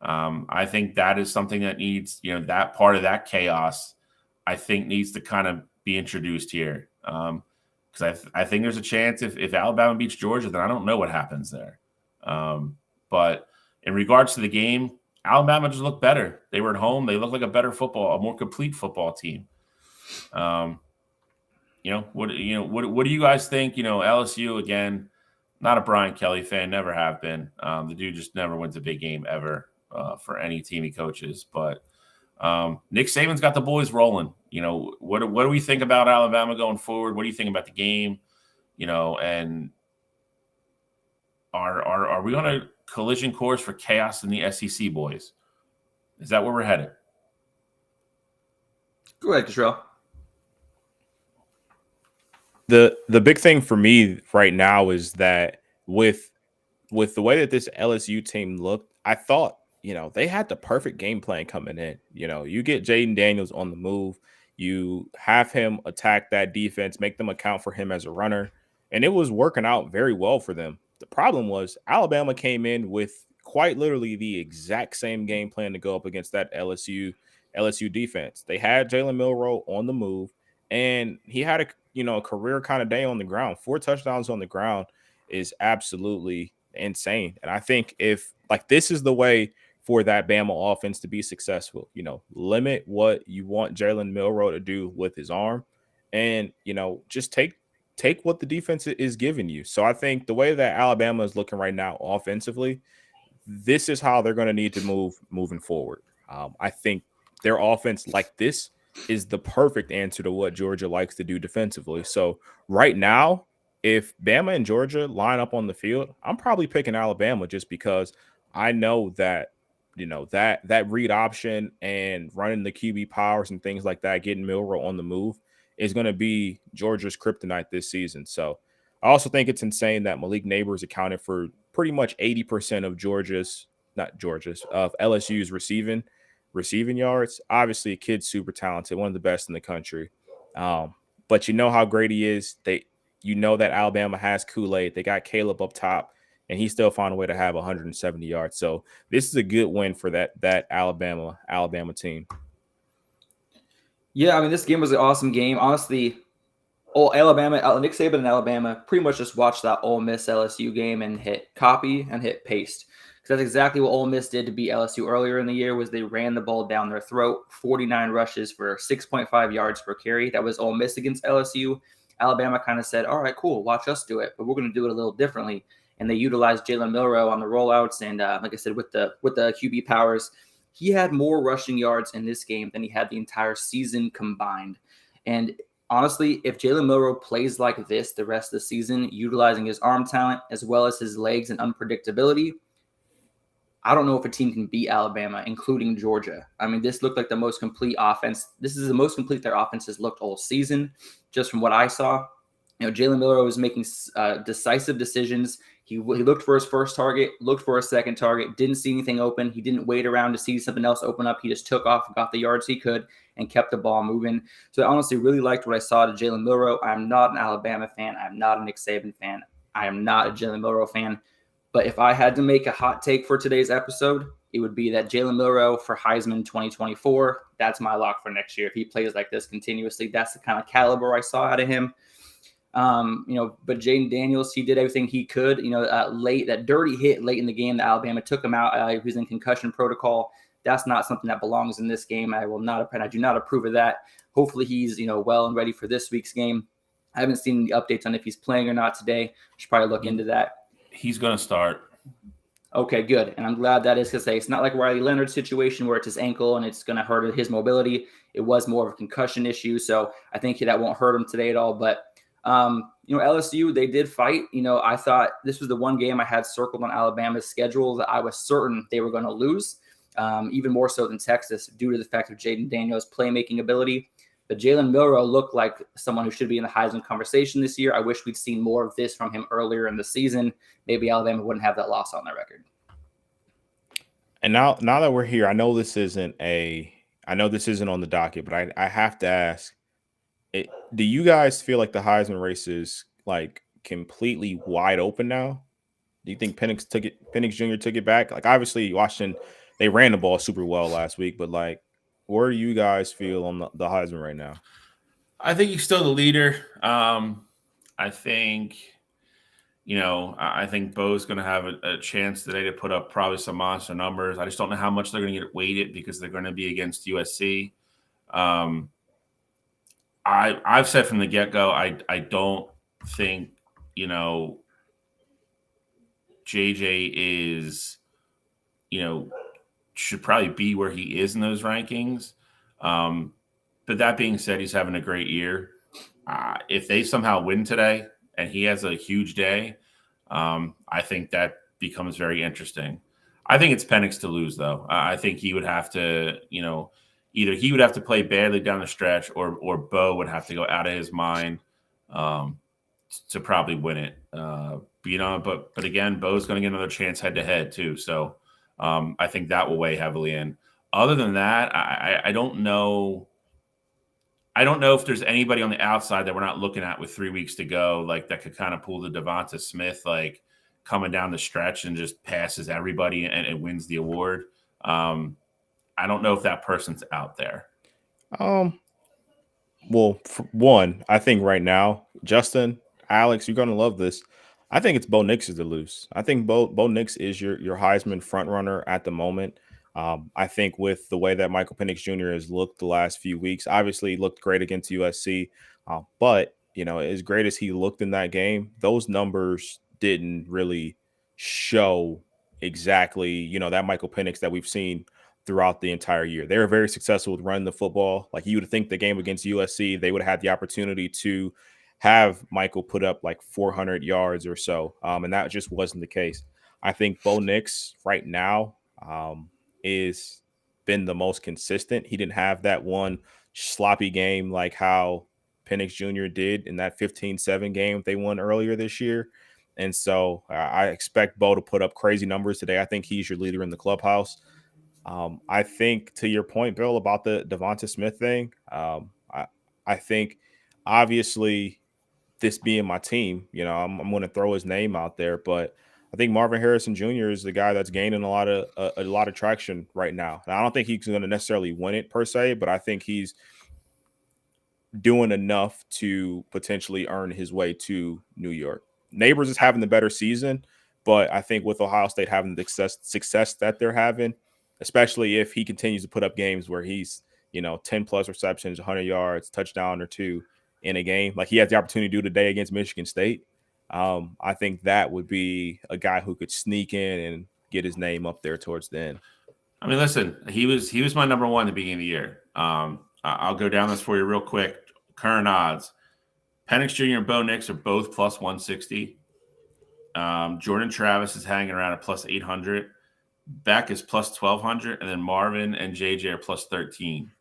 I think that is something that needs, that part of that chaos, I think needs to kind of be introduced here. Because I think there's a chance if Alabama beats Georgia, then I don't know what happens there. But in regards to the game, Alabama just looked better. They were at home. They looked like a more complete football team. What do you guys think? LSU, again, not a Brian Kelly fan, never have been. The dude just never wins a big game ever for any team he coaches. But Nick Saban's got the boys rolling. What do we think about Alabama going forward? What do you think about the game? And are we on a collision course for chaos in the SEC, boys? Is that where we're headed? Go ahead, Cottrell. The big thing for me right now is that with the way that this LSU team looked, I thought, they had the perfect game plan coming in. You get Jaden Daniels on the move, you have him attack that defense, make them account for him as a runner, and it was working out very well for them. The problem was Alabama came in with quite literally the exact same game plan to go up against that LSU defense. They had Jalen Milroe on the move, and he had a career kind of day on the ground. 4 touchdowns on the ground is absolutely insane. And I think if this is the way for that Bama offense to be successful, limit what you want Jalen Milroe to do with his arm, and just take what the defense is giving you. So I think the way that Alabama is looking right now offensively, this is how they're going to need to move moving forward. I think their offense like this is the perfect answer to what Georgia likes to do defensively. So right now, if Bama and Georgia line up on the field, I'm probably picking Alabama just because I know that, that read option and running the QB powers and things like that, getting Milroe on the move is going to be Georgia's kryptonite this season. So I also think it's insane that Malik Neighbors accounted for pretty much 80% of of LSU's receiving yards. Obviously, a kid's super talented, one of the best in the country. But you know how great he is. You know that Alabama has Kool-Aid. They got Caleb up top, and he still found a way to have 170 yards. So this is a good win for that Alabama team. Yeah, I mean, this game was an awesome game. Honestly, Nick Saban and Alabama pretty much just watched that Ole Miss LSU game and hit copy and hit paste. Because that's exactly what Ole Miss did to beat LSU earlier in the year was they ran the ball down their throat, 49 rushes for 6.5 yards per carry. That was Ole Miss against LSU. Alabama kind of said, all right, cool, watch us do it, but we're going to do it a little differently. And they utilized Jalen Milroe on the rollouts. And like I said, with the QB powers, he had more rushing yards in this game than he had the entire season combined. And honestly, if Jalen Milroe plays like this the rest of the season, utilizing his arm talent as well as his legs and unpredictability, I don't know if a team can beat Alabama, including Georgia. I mean, this looked like the most complete offense. This is the most complete their offense has looked all season, just from what I saw. Jalen Milroe was making decisive decisions. He looked for his first target, looked for a second target, didn't see anything open. He didn't wait around to see something else open up. He just took off, got the yards he could, and kept the ball moving. So I honestly really liked what I saw to Jalen Milroe. I'm not an Alabama fan. I'm not a Nick Saban fan. I am not a Jalen Milroe fan. But if I had to make a hot take for today's episode, it would be that Jalen Milroe for Heisman 2024. That's my lock for next year. If he plays like this continuously, that's the kind of caliber I saw out of him. But Jaden Daniels, he did everything he could. Late, that dirty hit late in the game that Alabama took him out. He was in concussion protocol. That's not something that belongs in this game. I do not approve of that. Hopefully he's, well and ready for this week's game. I haven't seen the updates on if he's playing or not today. I should probably look into that. He's going to start. Okay, good. And I'm glad that is because it's not like Riley Leonard's situation where it's his ankle and it's going to hurt his mobility. It was more of a concussion issue. So I think that won't hurt him today at all. But LSU, they did fight. I thought this was the one game I had circled on Alabama's schedule that I was certain they were going to lose, even more so than Texas due to the fact of Jaden Daniels' playmaking ability. But Jalen Milroe looked like someone who should be in the Heisman conversation this year. I wish we'd seen more of this from him earlier in the season. Maybe Alabama wouldn't have that loss on their record. And now that we're here, I know this isn't on the docket, but I have to ask, do you guys feel like the Heisman race is like completely wide open now? Do you think Penix Jr. took it back? Like, obviously Washington, they ran the ball super well last week, but like, where do you guys feel on the Heisman right now? I think he's still the leader. I think, I think Bo's going to have a chance today to put up probably some monster numbers. I just don't know how much they're going to get weighted because they're going to be against USC. I've said from the get-go, I don't think, JJ is, should probably be where he is in those rankings. But that being said, he's having a great year. If they somehow win today and he has a huge day, I think that becomes very interesting. I think it's Penix to lose, though. I think he would have to, either he would have to play badly down the stretch or Bo would have to go out of his mind to probably win it. But again, Bo's going to get another chance head-to-head, too. So I think that will weigh heavily in. Other than that, I don't know. I don't know if there's anybody on the outside that we're not looking at with 3 weeks to go, like that could kind of pull the Devonta Smith, like coming down the stretch and just passes everybody and wins the award. I don't know if that person's out there. Well, for one, I think right now, Justin, Alex, you're going to love this. I think it's Bo Nix is to lose. I think Bo Nix is your Heisman front runner at the moment. I think with the way that Michael Penix Jr. has looked the last few weeks, obviously he looked great against USC, but as great as he looked in that game, those numbers didn't really show exactly that Michael Penix that we've seen throughout the entire year. They were very successful with running the football. Like, you would think the game against USC, they would have had the opportunity to have Michael put up like 400 yards or so, and that just wasn't the case. I think Bo Nix right now is been the most consistent. He didn't have that one sloppy game like how Penix Jr. did in that 15-7 game they won earlier this year. And so I expect Bo to put up crazy numbers today. I think he's your leader in the clubhouse. I think to your point, Bill, about the Devonta Smith thing, I think obviously this being my team, I'm going to throw his name out there, but I think Marvin Harrison Jr. is the guy that's gaining a lot of traction right now. Now, I don't think he's going to necessarily win it per se, but I think he's doing enough to potentially earn his way to New York. Neighbors is having the better season, but I think with Ohio State having the success that they're having, especially if he continues to put up games where he's, 10 plus receptions, 100 yards, touchdown or two in a game, like he has the opportunity to do today against Michigan State. I think that would be a guy who could sneak in and get his name up there towards the end. I mean, listen, he was my number one at the beginning of the year. I'll go down this for you real quick. Current odds: Penix Jr. and Bo Nix are both plus 160. Jordan Travis is hanging around at plus 800. Beck is plus 1200, and then Marvin and JJ are plus 13.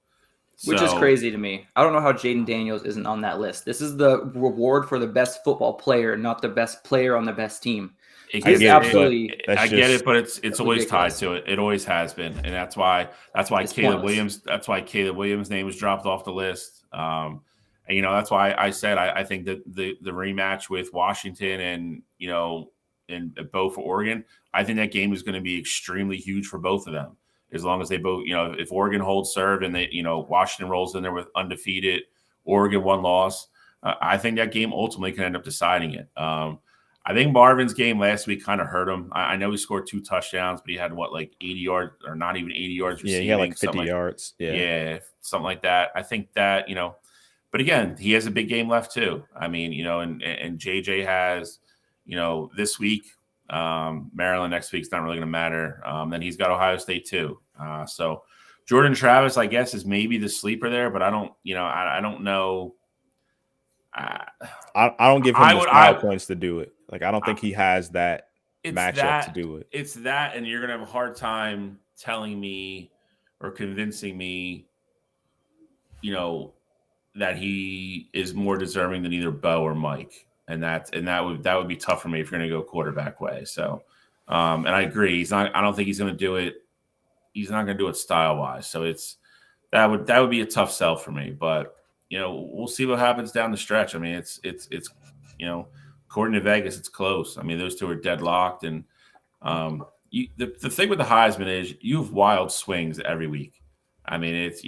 Which is crazy to me. I don't know how Jaden Daniels isn't on that list. This is the reward for the best football player, not the best player on the best team. I get it, but it's always tied to it. It always has been, and that's why Caleb Williams. That's why Caleb Williams' name was dropped off the list. And that's why I said I think that the rematch with Washington and and Bo for Oregon, I think that game is going to be extremely huge for both of them. As long as they both, if Oregon holds serve and they, Washington rolls in there with undefeated, Oregon one loss, I think that game ultimately can end up deciding it. I think Marvin's game last week kind of hurt him. I know he scored 2 touchdowns, but he had 80 yards or not even 80 yards receiving. Yeah, he had like 50 yards. Yeah, something like that. I think that, but again, he has a big game left too. I mean, and JJ has, this week, Maryland next week's not really going to matter. Then he's got Ohio State too. So Jordan Travis, I guess, is maybe the sleeper there, but I don't, I don't know. I don't give him the style points to do it. Like, I don't think he has that matchup to do it. It's that, and you're going to have a hard time telling me or convincing me, that he is more deserving than either Bo or Mike. And that would be tough for me if you're going to go quarterback way. So, and I agree. I don't think he's going to do it. He's not going to do it style wise. So that would be a tough sell for me. But we'll see what happens down the stretch. I mean, it's according to Vegas, it's close. I mean, those two are deadlocked. And the thing with the Heisman is you have wild swings every week. I mean, it's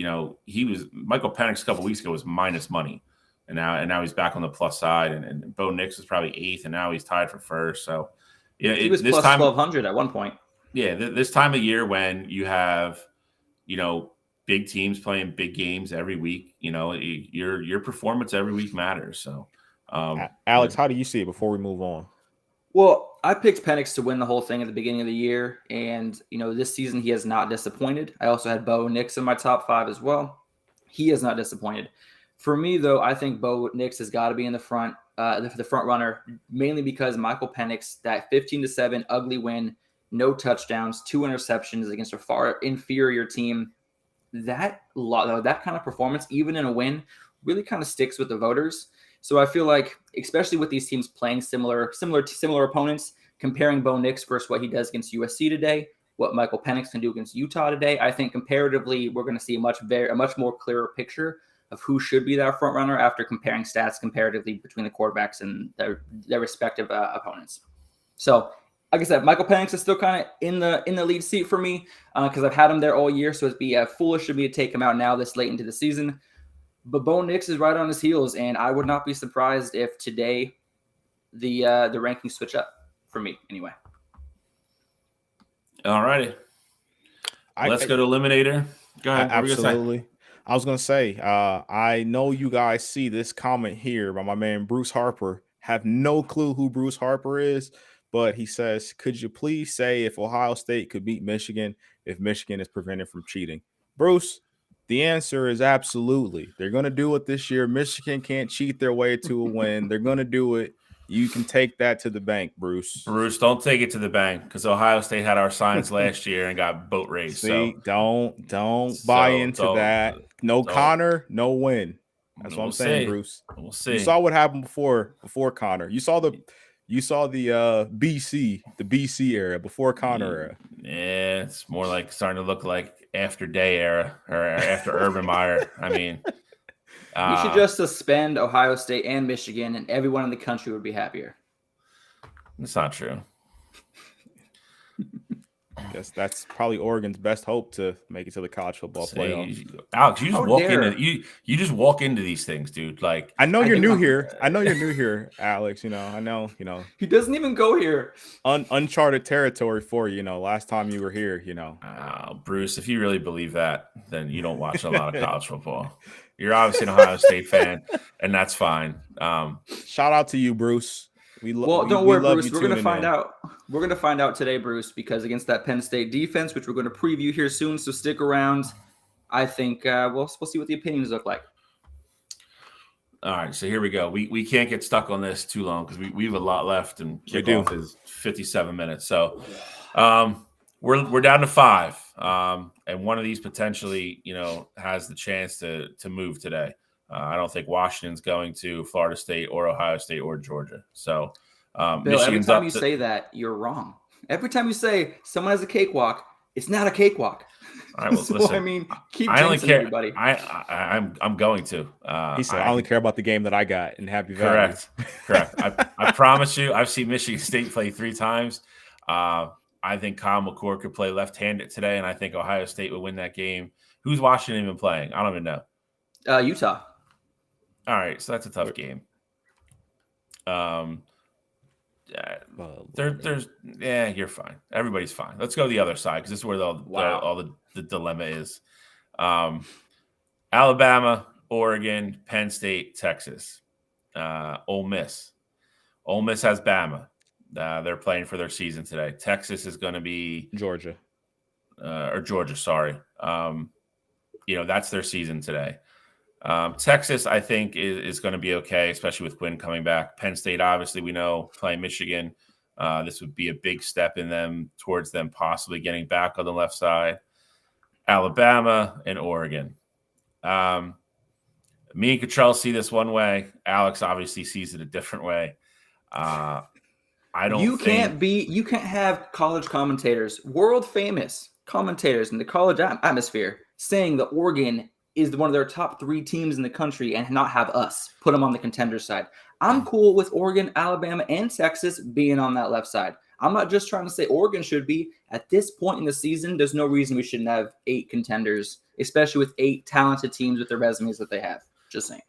Michael Penix a couple weeks ago was minus money. And now he's back on the plus side, and Bo Nix was probably 8th, and now he's tied for 1st. So, he was plus 1,200 at one point. Yeah, this time of year when you have, big teams playing big games every week, your performance every week matters. So, Alex, how do you see it before we move on? Well, I picked Penix to win the whole thing at the beginning of the year, and this season he has not disappointed. I also had Bo Nix in my top 5 as well. He has not disappointed. For me, though, I think Bo Nix has got to be in the front, the front runner, mainly because Michael Penix, that 15-7 ugly win, no touchdowns, 2 interceptions against a far inferior team. That kind of performance, even in a win, really kind of sticks with the voters. So I feel like, especially with these teams playing similar opponents, comparing Bo Nix versus what he does against USC today, what Michael Penix can do against Utah today, I think comparatively we're going to see a much more clearer picture of who should be that front runner after comparing stats comparatively between the quarterbacks and their respective opponents. So, like I said, Michael Penix is still kind of in the lead seat for me because I've had him there all year. So it'd be foolish of me to take him out now this late into the season. But Bo Nix is right on his heels, and I would not be surprised if today the rankings switch up for me anyway. All righty. Let's go to Eliminator. Go ahead. Absolutely. I was going to say, I know you guys see this comment here by my man Bruce Harper. Have no clue who Bruce Harper is, but he says, could you please say if Ohio State could beat Michigan if Michigan is prevented from cheating? Bruce, the answer is absolutely. They're going to do it this year. Michigan can't cheat their way to a win. They're going to do it. You can take that to the bank, Bruce. Bruce, don't take it to the bank because Ohio State had our signs last year and got boat raced. See, don't buy into that. No Connor, no win. That's what We'll I'm saying, see. Bruce. We'll see. You saw what happened before Connor. You saw the BC era before Connor era. Yeah, it's more like starting to look like after Day era or after Urban Meyer. I mean, you should just suspend Ohio State and Michigan, and everyone in the country would be happier. It's not true. I guess that's probably Oregon's best hope to make it to the college football playoff. Alex, you just walk into these things, dude. Like, I know you're new here. I know you're new here, Alex. I know. He doesn't even go here. Uncharted territory for you. Last time you were here. Bruce, if you really believe that, then you don't watch a lot of college football. You're obviously an Ohio State fan, and that's fine. Shout out to you, Bruce. Don't worry, Bruce. We're going to find out. We're going to find out today, Bruce, because against that Penn State defense, which we're going to preview here soon, so stick around. I think we'll see what the opinions look like. All right, so here we go. We can't get stuck on this too long because we have a lot left, and kickoff is 57 minutes. So we're down to 5, and one of these potentially, has the chance to move today. I don't think Washington's going to Florida State or Ohio State or Georgia. So, Bill, every time you say that, you're wrong. Every time you say someone has a cakewalk, it's not a cakewalk. All right, well, so, listen, keep I only care. Everybody. I'm going to. He said, I only care about the game that I got in Happy Valley. Correct. I promise you, I've seen Michigan State play 3 times. I think Kyle McCord could play left-handed today, and I think Ohio State would win that game. Who's Washington even playing? I don't even know. Utah. All right, so that's a tough game. You're fine. Everybody's fine. Let's go to the other side because this is where all the dilemma is. Alabama, Oregon, Penn State, Texas, Ole Miss. Ole Miss has Bama. They're playing for their season today. Texas is going to be Georgia. Sorry. That's their season today. Texas, I think, is going to be okay, especially with Quinn coming back. Penn State, obviously, we know, playing Michigan. This would be a big step in them towards them possibly getting back on the left side. Alabama and Oregon. Me and Cottrell see this one way. Alex obviously sees it a different way. You can't have college commentators, world famous commentators in the college atmosphere, saying that Oregon is one of their top 3 teams in the country and not have us put them on the contender side. I'm cool with Oregon, Alabama, and Texas being on that left side. I'm not just trying to say Oregon should be. At this point in the season, there's no reason we shouldn't have 8 contenders, especially with 8 talented teams with the resumes that they have. Just saying.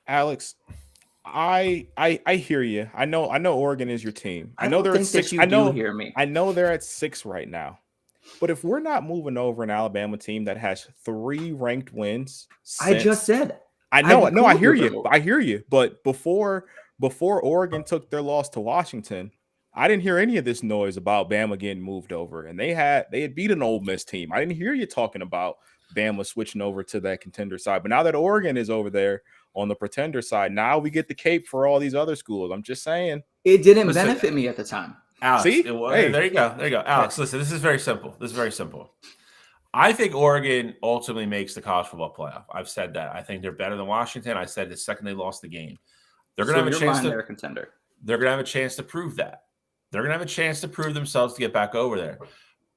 Alex, I hear you. I know Oregon is your team. I know they're at 6. I know they're at 6 right now. But if we're not moving over an Alabama team that has 3 ranked wins, I just said. I know. No, I hear you. I hear you. But before Oregon took their loss to Washington, I didn't hear any of this noise about Bama getting moved over, and they had beat an Ole Miss team. I didn't hear you talking about Bama switching over to that contender side. But now that Oregon is over there on the pretender side, now we get the cape for all these other schools. I'm just saying. It didn't benefit me at the time. Alex, there you go. Alex, listen, this is very simple. I think Oregon ultimately makes the college football playoff. I've said that. I think they're better than Washington. I said the second they lost the game. They're going to have a chance they're a contender. They're going to have a chance to prove that. They're going to have a chance to prove themselves to get back over there.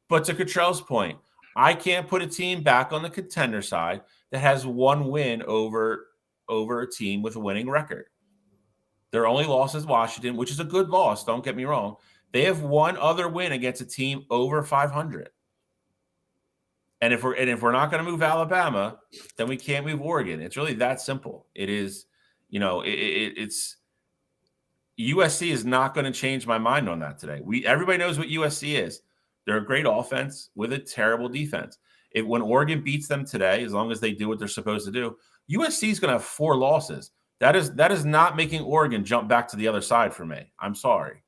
But to Cottrell's point, I can't put a team back on the contender side that has 1 win over a team with a winning record. Their only loss is Washington, which is a good loss. Don't get me wrong. They have 1 other win against a team over 500. And if we're not going to move Alabama, then we can't move Oregon. It's really that simple. It is, it's USC is not going to change my mind on that today. Everybody knows what USC is. They're a great offense with a terrible defense. When Oregon beats them today, as long as they do what they're supposed to do, USC is going to have 4 losses. That is not making Oregon jump back to the other side for me. I'm sorry.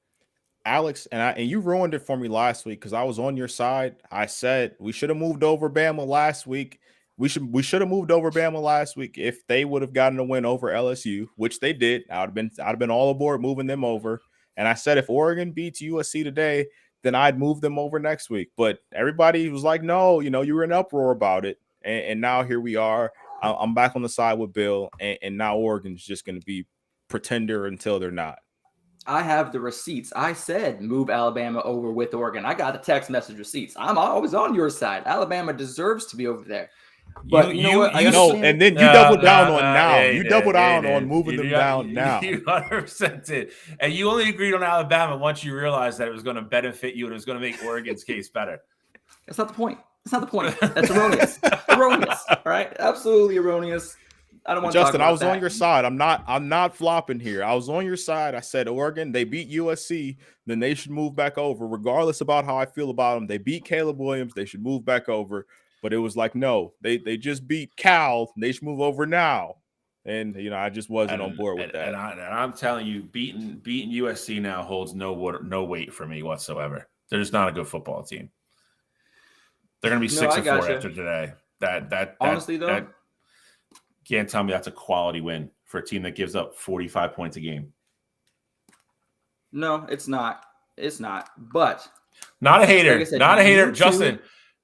Alex, and you ruined it for me last week because I was on your side. I said we should have moved over Bama last week. We should have moved over Bama last week if they would have gotten a win over LSU, which they did. I'd have been all aboard moving them over. And I said if Oregon beats USC today, then I'd move them over next week. But everybody was like, no, you were in uproar about it. And now here we are. I'm back on the side with Bill, and now Oregon's just going to be pretender until they're not. I have the receipts. I said move Alabama over with Oregon. I got the text message receipts. I'm always on your side. Alabama deserves to be over there. But you know what? And then you double down on now. Yeah, You double down did. on moving them down now. You 100% did. And you only agreed on Alabama once you realized that it was going to benefit you and it was going to make Oregon's case better. That's not the point. That's not the point. That's erroneous. Erroneous. All right? Absolutely erroneous. I don't want to talk Justin, about I was that. on your side. I'm not flopping here. I was on your side. I said Oregon, they beat USC, then they should move back over, regardless about how I feel about them. They beat Caleb Williams, they should move back over. But it was like, no, they just beat Cal, they should move over now. And I just wasn't on board with that. And I'm telling you, beating USC now holds no weight for me whatsoever. They're just not a good football team. They're going to be 6-4 after today. That honestly though. Can't tell me that's a quality win for a team that gives up 45 points a game. No, it's not. It's not. But not a hater. Like I said, not a hater.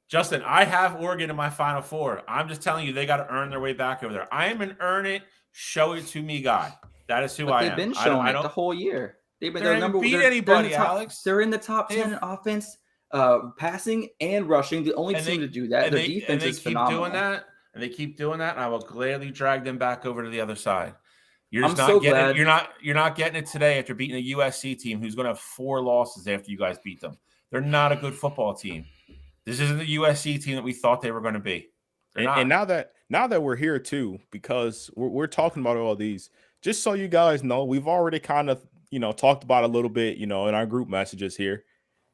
Justin, I have Oregon in my Final Four. I'm just telling you, they got to earn their way back over there. I am an earn it, show it to me guy. That is who I am. They've been showing it the whole year. They've been anybody, Alex. They're in the top 10 in offense, passing and rushing. The only team to do that. Their defense is phenomenal. They keep doing that, and I will gladly drag them back over to the other side. You're just you're not getting it today after beating a USC team who's going to have 4 losses after you guys beat them. They're not a good football team. This isn't the USC team that we thought they were going to be. And now that we're here too, because we're talking about all these, just so you guys know, we've already kind of talked about a little bit, in our group messages here.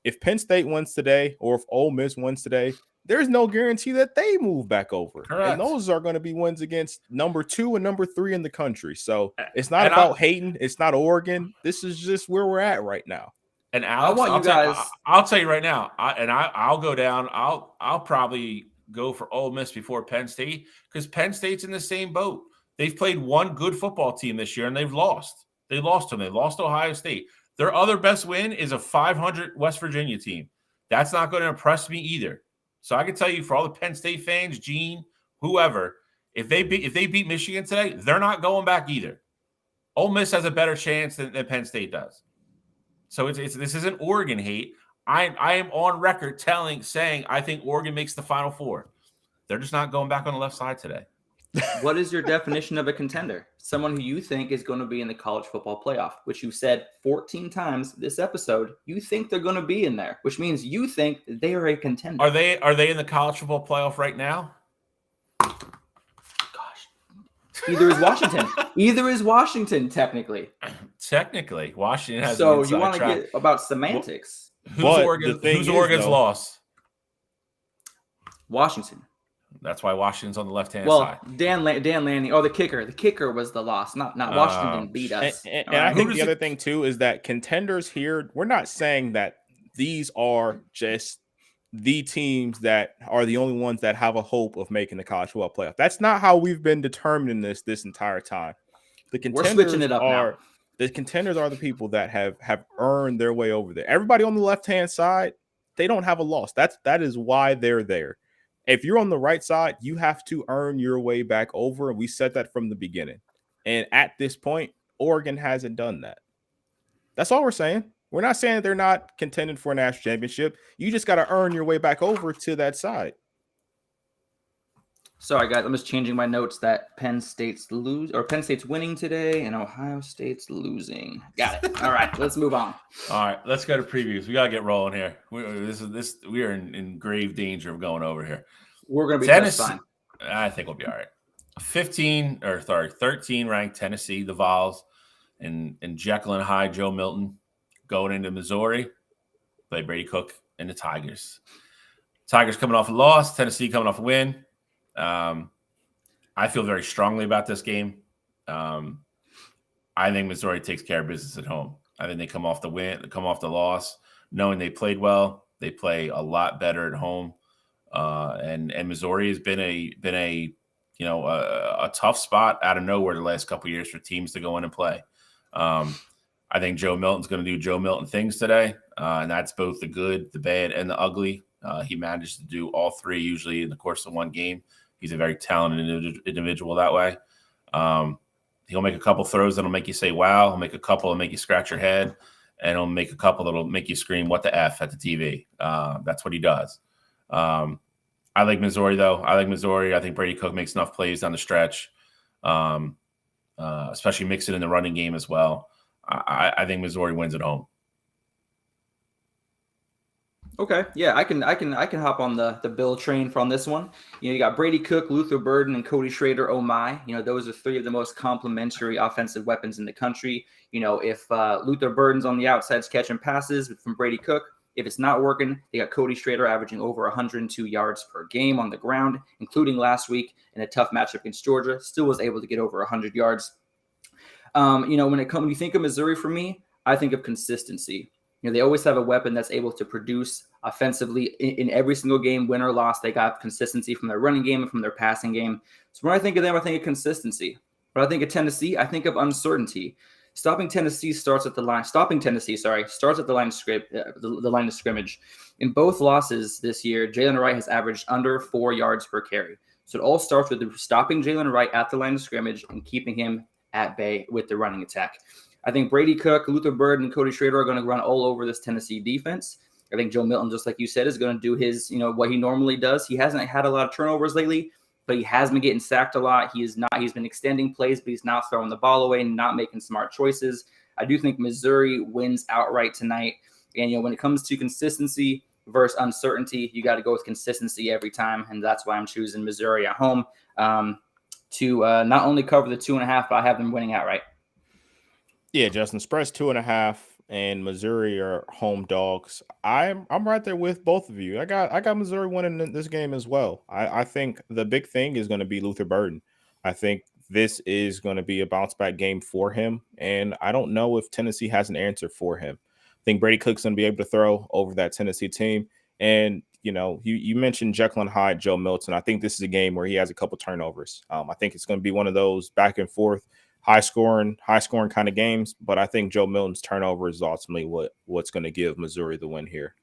If Penn State wins today, or if Ole Miss wins today, there's no guarantee that they move back over. Correct. And those are going to be wins against number 2 and number 3 in the country. So it's not about hating. It's not Oregon. This is just where we're at right now. And Alex, I'll tell you right now, I'll go down. I'll probably go for Ole Miss before Penn State because Penn State's in the same boat. They've played one good football team this year and they've lost. They lost to them. They lost to Ohio State. Their other best win is a 500 West Virginia team. That's not going to impress me either. So I can tell you, for all the Penn State fans, Gene, whoever, if they beat Michigan today, they're not going back either. Ole Miss has a better chance than Penn State does. So this isn't Oregon hate. I am on record saying I think Oregon makes the Final Four. They're just not going back on the left side today. What is your definition of a contender? Someone who you think is going to be in the college football playoff, which you said 14 times this episode. You think they're going to be in there, which means you think they are a contender. Are they in the college football playoff right now? Gosh. Either is Washington, technically. Technically, Washington has. So you want to get about semantics? Who's Oregon's loss? Washington. That's why Washington's on the left-hand side. Dan Lanning. Oh, the kicker. The kicker was the loss. Not Washington didn't beat us. And I think the other thing, too, is that contenders here, we're not saying that these are just the teams that are the only ones that have a hope of making the college football playoff. That's not how we've been determining this entire time. We're switching it up now. The contenders are the people that have earned their way over there. Everybody on the left-hand side, they don't have a loss. That is why they're there. If you're on the right side, you have to earn your way back over. And we said that from the beginning. And at this point, Oregon hasn't done that. That's all we're saying. We're not saying that they're not contending for a national championship. You just got to earn your way back over to that side. Sorry, guys. I'm just changing my notes that Penn State's winning today and Ohio State's losing. Got it. All right, let's move on. All right, let's go to previews. We got to get rolling here. We are in grave danger of going over here. We're going to be just fine. I think we'll be all right. 13 ranked Tennessee, the Vols, and Jekyll and Hyde, Joe Milton, going into Missouri, play Brady Cook and the Tigers. Tigers coming off a loss, Tennessee coming off a win. I feel very strongly about this game. I think Missouri takes care of business at home. I think they come off the loss, knowing they played well. They play a lot better at home. And Missouri has been a tough spot out of nowhere the last couple of years for teams to go in and play. I think Joe Milton's going to do Joe Milton things today, and that's both the good, the bad, and the ugly. He managed to do all three usually in the course of one game. He's a very talented individual that way. He'll make a couple throws that'll make you say, wow. He'll make a couple and make you scratch your head. And he'll make a couple that'll make you scream, what the F at the TV. That's what he does. I like Missouri, though. I think Brady Cook makes enough plays down the stretch, especially mix it in the running game as well. I think Missouri wins at home. Okay, yeah, I can hop on the Bill train from this one. You got Brady Cook, Luther Burden, and Cody Schrader. Oh my, those are three of the most complementary offensive weapons in the country. If Luther Burden's on the outsides catching passes from Brady Cook, if it's not working, they got Cody Schrader averaging over 102 yards per game on the ground, including last week in a tough matchup against Georgia. Still was able to get over 100 yards. When you think of Missouri, for me, I think of consistency. They always have a weapon that's able to produce offensively in every single game, win or loss. They got consistency from their running game and from their passing game. So when I think of them, I think of consistency. When I think of Tennessee, I think of uncertainty. Stopping Tennessee starts at the line of scrimmage. In both losses this year, Jalen Wright has averaged under 4 yards per carry. So it all starts with stopping Jalen Wright at the line of scrimmage and keeping him at bay with the running attack. I think Brady Cook, Luther Burden, and Cody Schrader are going to run all over this Tennessee defense. I think Joe Milton, just like you said, is going to do his, what he normally does. He hasn't had a lot of turnovers lately, but he has been getting sacked a lot. He's been extending plays, but he's not throwing the ball away and not making smart choices. I do think Missouri wins outright tonight. And, when it comes to consistency versus uncertainty, you got to go with consistency every time. And that's why I'm choosing Missouri at home to not only cover the 2.5, but I have them winning outright. Yeah, Justin, spread's 2.5, and Missouri are home dogs. I'm right there with both of you. I got Missouri winning this game as well. I think the big thing is going to be Luther Burden. I think this is going to be a bounce back game for him, and I don't know if Tennessee has an answer for him. I think Brady Cook's going to be able to throw over that Tennessee team, and you mentioned Jekyll and Hyde, Joe Milton. I think this is a game where he has a couple turnovers. I think it's going to be one of those back and forth, high scoring kind of games, but I think Joe Milton's turnover is ultimately what's going to give Missouri the win here.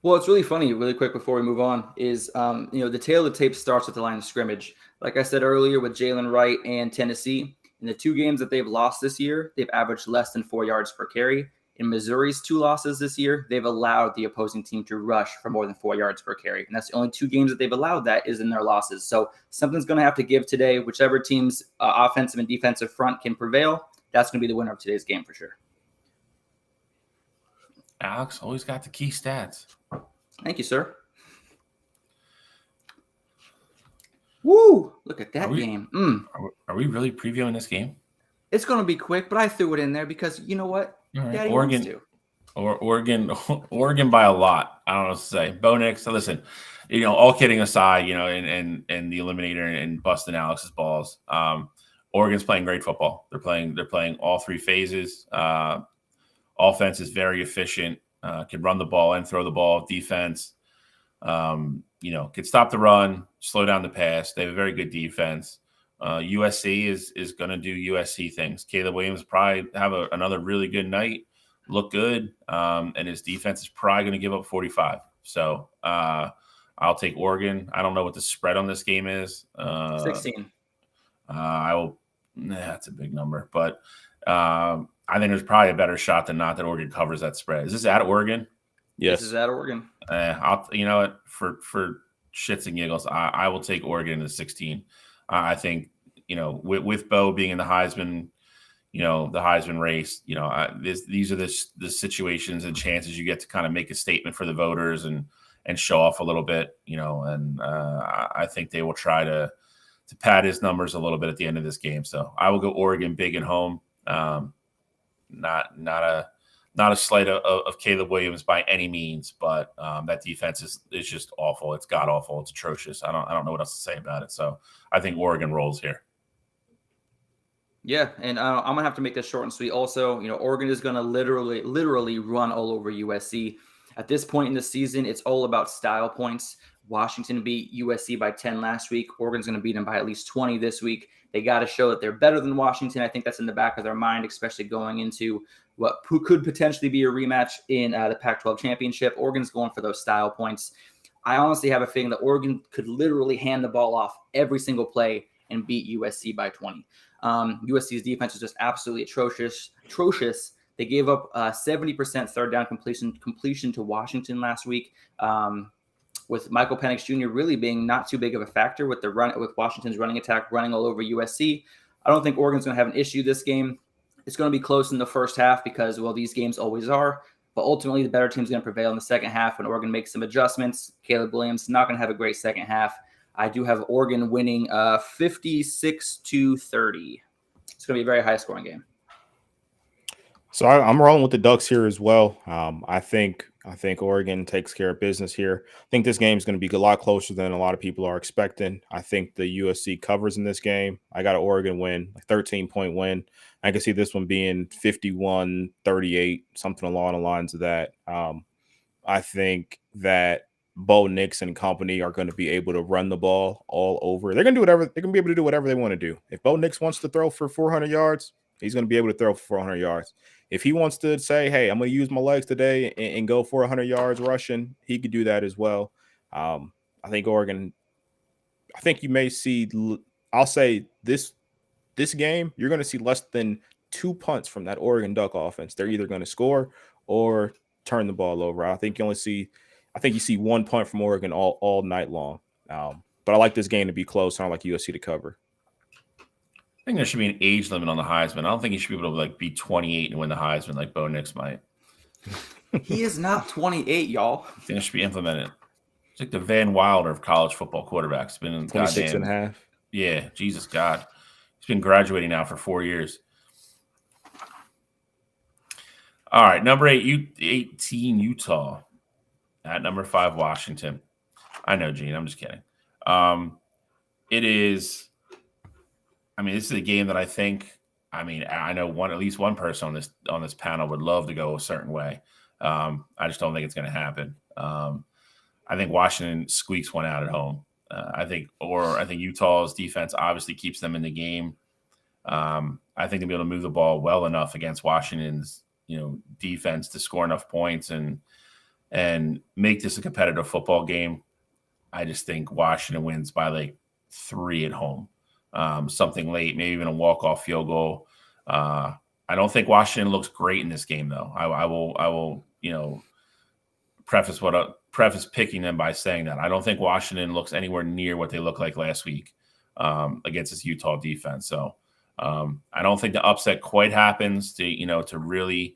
Well, it's really funny, really quick before we move on, is the tail of the tape starts at the line of scrimmage. Like I said earlier, with Jalen Wright and Tennessee, in the 2 games that they've lost this year, they've averaged less than 4 yards per carry. In Missouri's 2 losses this year, they've allowed the opposing team to rush for more than 4 yards per carry. And that's the only 2 games that they've allowed that is in their losses. So something's going to have to give today. Whichever team's offensive and defensive front can prevail, that's going to be the winner of today's game for sure. Alex always got the key stats. Thank you, sir. Woo! Look at that game. Are we really previewing this game? It's going to be quick, but I threw it in there because you know what? Right. Daddy wants to. Oregon by a lot. I don't know what to say. Bo Nix, so listen, all kidding aside, and the Eliminator and busting Alex's balls. Oregon's playing great football. They're playing all 3 phases. Offense is very efficient. Can run the ball and throw the ball. Defense, can stop the run, slow down the pass. They have a very good defense. USC is going to do USC things. Caleb Williams probably have another really good night, look good, and his defense is probably going to give up 45. So I'll take Oregon. I don't know what the spread on this game is. 16. That's a big number, but I think there's probably a better shot than not that Oregon covers that spread. Is this at Oregon? Yes. This is at Oregon. For shits and giggles, I will take Oregon in the 16. I think, with Bo being in the Heisman, the Heisman race, these are the situations and chances you get to kind of make a statement for the voters and show off a little bit, and I think they will try to pad his numbers a little bit at the end of this game. So I will go Oregon big and home. Not a slight of Caleb Williams by any means, but that defense is just awful. It's god awful. It's atrocious. I don't know what else to say about it. So I think Oregon rolls here. Yeah, and I'm gonna have to make this short and sweet. Also, Oregon is gonna literally run all over USC. At this point in the season, it's all about style points. Washington beat USC by 10 last week. Oregon's going to beat them by at least 20 this week. They got to show that they're better than Washington. I think that's in the back of their mind, especially going into who could potentially be a rematch in the Pac-12 championship. Oregon's going for those style points. I honestly have a feeling that Oregon could literally hand the ball off every single play and beat USC by 20. USC's defense is just absolutely atrocious. They gave up 70% third down completion to Washington last week, with Michael Penix Jr. really being not too big of a factor with Washington's running attack running all over USC. I don't think Oregon's going to have an issue this game. It's going to be close in the first half because, well, these games always are. But ultimately, the better team's going to prevail in the second half when Oregon makes some adjustments. Caleb Williams not going to have a great second half. I do have Oregon winning 56-30. It's going to be a very high-scoring game. So I'm rolling with the Ducks here as well. I think Oregon takes care of business here. I think this game is going to be a lot closer than a lot of people are expecting. I think the USC covers in this game. I got an Oregon win, a 13-point win. I can see this one being 51-38, something along the lines of that. I think that Bo Nix and company are going to be able to run the ball all over. They're going to do whatever. They're going to be able to do whatever they want to do. If Bo Nix wants to throw for 400 yards, he's going to be able to throw for 400 yards. If he wants to say, hey, I'm going to use my legs today and go for 100 yards rushing, he could do that as well. I think Oregon, I think you may see, I'll say this game, you're going to see less than 2 punts from that Oregon Duck offense. They're either going to score or turn the ball over. I think you see 1 punt from Oregon all night long. But I like this game to be close. I don't like USC to cover. I think there should be an age limit on the Heisman. I don't think he should be able to be 28 and win the Heisman like Bo Nix might. He is not 28, y'all. I think it should be implemented. It's like the Van Wilder of college football quarterbacks. It's been in 26 and a half. Yeah, Jesus God. He's been graduating now for 4 years. All right, number 18, Utah. At number 5, Washington. I know, Gene. I'm just kidding. It is. This is a game that I think. I know at least one person on this panel would love to go a certain way. I just don't think it's going to happen. I think Washington squeaks one out at home. I think Utah's defense obviously keeps them in the game. I think they'll be able to move the ball well enough against Washington's defense to score enough points and make this a competitive football game. I just think Washington wins by 3 at home. Something late, maybe even a walk-off field goal. I don't think Washington looks great in this game, though. I will preface picking them by saying that I don't think Washington looks anywhere near what they looked like last week against this Utah defense. So I don't think the upset quite happens to really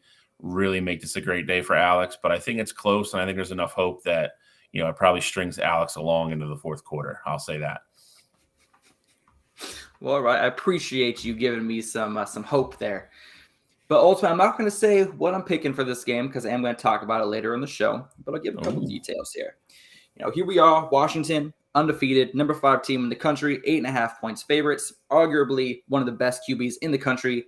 make this a great day for Alex. But I think it's close, and I think there's enough hope that it probably strings Alex along into the fourth quarter. I'll say that. Well, all right. I appreciate you giving me some hope there. But ultimately, I'm not going to say what I'm picking for this game because I am going to talk about it later in the show. But I'll give a couple details here. Here we are, Washington, undefeated, number 5 team in the country, 8.5 points favorites, arguably one of the best QBs in the country.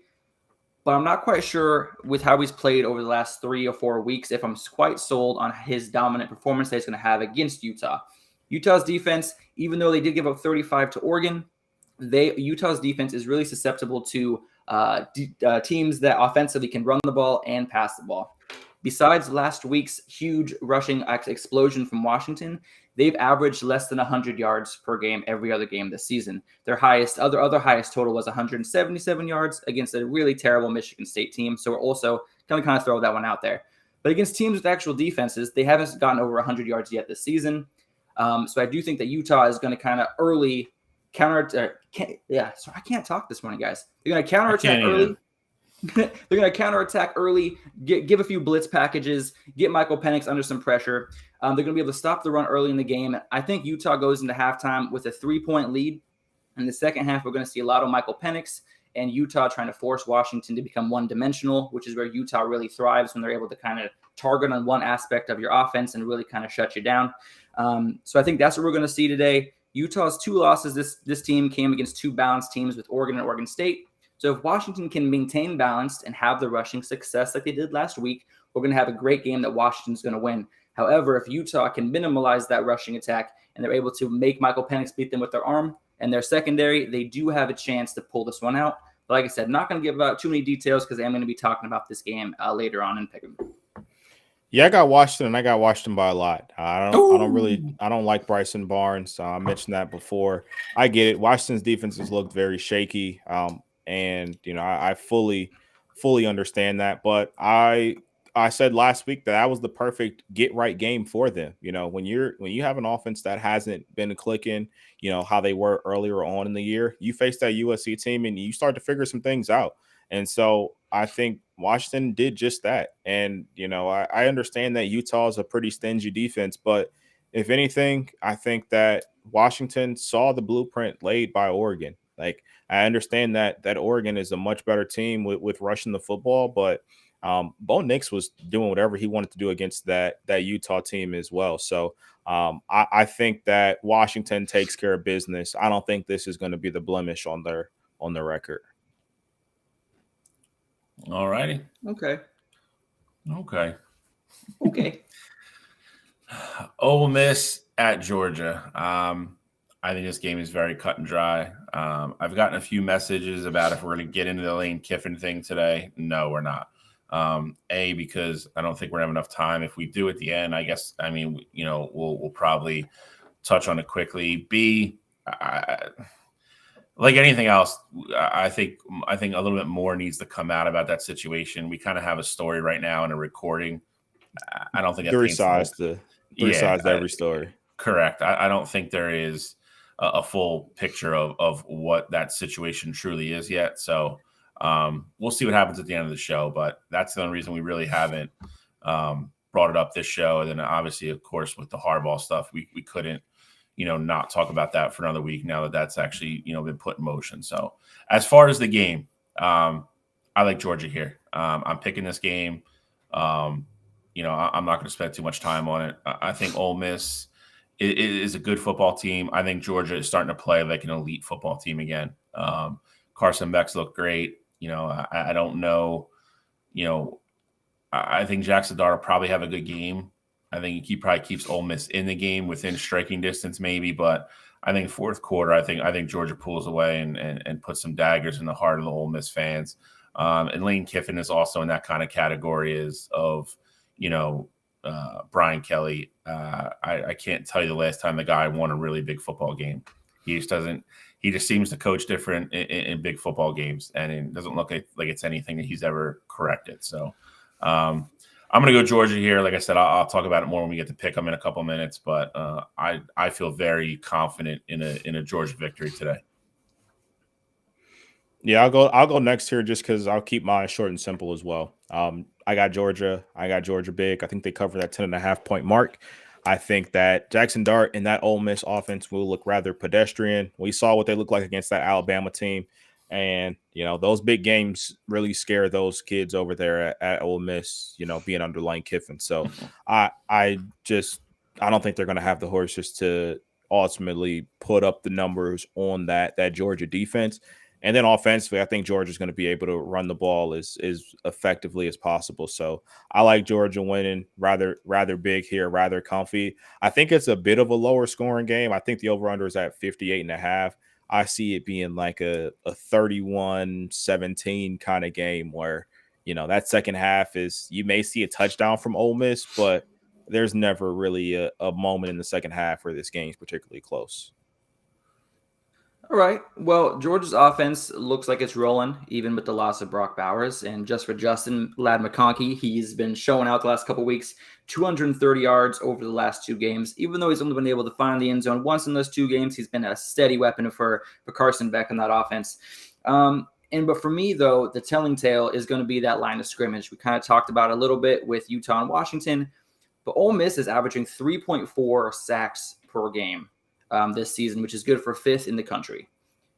But I'm not quite sure with how he's played over the last 3 or 4 weeks if I'm quite sold on his dominant performance that he's going to have against Utah. Utah's defense, even though they did give up 35 to Oregon, Utah's defense is really susceptible to teams that offensively can run the ball and pass the ball. Besides last week's huge rushing explosion from Washington, they've averaged less than 100 yards per game every other game this season. Their other highest total was 177 yards against a really terrible Michigan State team. So we're also going to kind of throw that one out there. But against teams with actual defenses, they haven't gotten over 100 yards yet this season. So I do think that Utah is going to kind of early I can't talk this morning, guys. They're going to counterattack early. They're going to counterattack early, give a few blitz packages, get Michael Penix under some pressure. They're going to be able to stop the run early in the game. I think Utah goes into halftime with a 3-point lead. In the second half, we're going to see a lot of Michael Penix and Utah trying to force Washington to become one-dimensional, which is where Utah really thrives when they're able to kind of target on one aspect of your offense and really kind of shut you down. So I think that's what we're going to see today. Utah's 2 losses, this team came against 2 balanced teams with Oregon and Oregon State. So if Washington can maintain balanced and have the rushing success like they did last week, we're going to have a great game that Washington's going to win. However, if Utah can minimize that rushing attack and they're able to make Michael Penix beat them with their arm and their secondary, they do have a chance to pull this one out. But like I said, not going to give out too many details because I'm going to be talking about this game later on in Pick'em. Yeah, I got Washington, and I got Washington by a lot. Ooh. I don't like Bryson Barnes. I mentioned that before. I get it. Washington's defense has looked very shaky, and I fully understand that. But I said last week that was the perfect get right game for them. When you have an offense that hasn't been clicking, how they were earlier on in the year, you face that USC team and you start to figure some things out. And so I think Washington did just that. And, I understand that Utah is a pretty stingy defense, but if anything, I think that Washington saw the blueprint laid by Oregon. Like, I understand that Oregon is a much better team with rushing the football, but Bo Nix was doing whatever he wanted to do against that Utah team as well. So I think that Washington takes care of business. I don't think this is going to be the blemish on their record. All righty. Okay. Ole Miss at Georgia. I think this game is very cut and dry. I've gotten a few messages about if we're going to get into the Lane Kiffin thing today. No, we're not. Because I don't think we're going to have enough time. If we do at the end, we'll probably touch on it quickly. B, like anything else, I think a little bit more needs to come out about that situation. We kind of have a story right now in a recording. I don't think three sides to every story. Correct. I don't think there is a full picture of what that situation truly is yet. So we'll see what happens at the end of the show. But that's the only reason we really haven't brought it up this show. And then obviously, of course, with the Harbaugh stuff, we couldn't not talk about that for another week now that that's actually been put in motion. So as far as the game, I like Georgia here. I'm picking this game. I'm not going to spend too much time on it. I think Ole Miss is a good football team. I think Georgia is starting to play like an elite football team again. Carson Beck's looked great. I don't know. I think Jackson Dart will probably have a good game. I think he probably keeps Ole Miss in the game within striking distance, maybe. But I think fourth quarter, I think Georgia pulls away and puts some daggers in the heart of the Ole Miss fans. And Lane Kiffin is also in that kind of category of Brian Kelly. I can't tell you the last time the guy won a really big football game. He just seems to coach different in big football games, and it doesn't look like it's anything that he's ever corrected. So I'm going to go Georgia here. Like I said, I'll talk about it more when we get to pick them in a couple of minutes, but I feel very confident in a Georgia victory today. Yeah, I'll go next here just because I'll keep mine short and simple as well. I got Georgia big. I think they cover that 10.5-point mark. I think that Jackson Dart and that Ole Miss offense will look rather pedestrian. We saw what they look like against that Alabama team. And, those big games really scare those kids over there at Ole Miss, being under Lane Kiffin. So I don't think they're going to have the horses to ultimately put up the numbers on that Georgia defense. And then offensively, I think Georgia's going to be able to run the ball as effectively as possible. So I like Georgia winning rather big here, rather comfy. I think it's a bit of a lower scoring game. I think the over-under is at 58.5. I see it being like a 31-17 kind of game where, that second half is you may see a touchdown from Ole Miss, but there's never really a moment in the second half where this game is particularly close. All right. Well, Georgia's offense looks like it's rolling, even with the loss of Brock Bowers. And just for Justin, Lad McConkey, he's been showing out the last couple of weeks, 230 yards over the last two games. Even though he's only been able to find the end zone once in those two games, he's been a steady weapon for Carson Beck in that offense. But for me, though, the telling tale is going to be that line of scrimmage. We kind of talked about it a little bit with Utah and Washington, but Ole Miss is averaging 3.4 sacks per game this season, which is good for fifth in the country.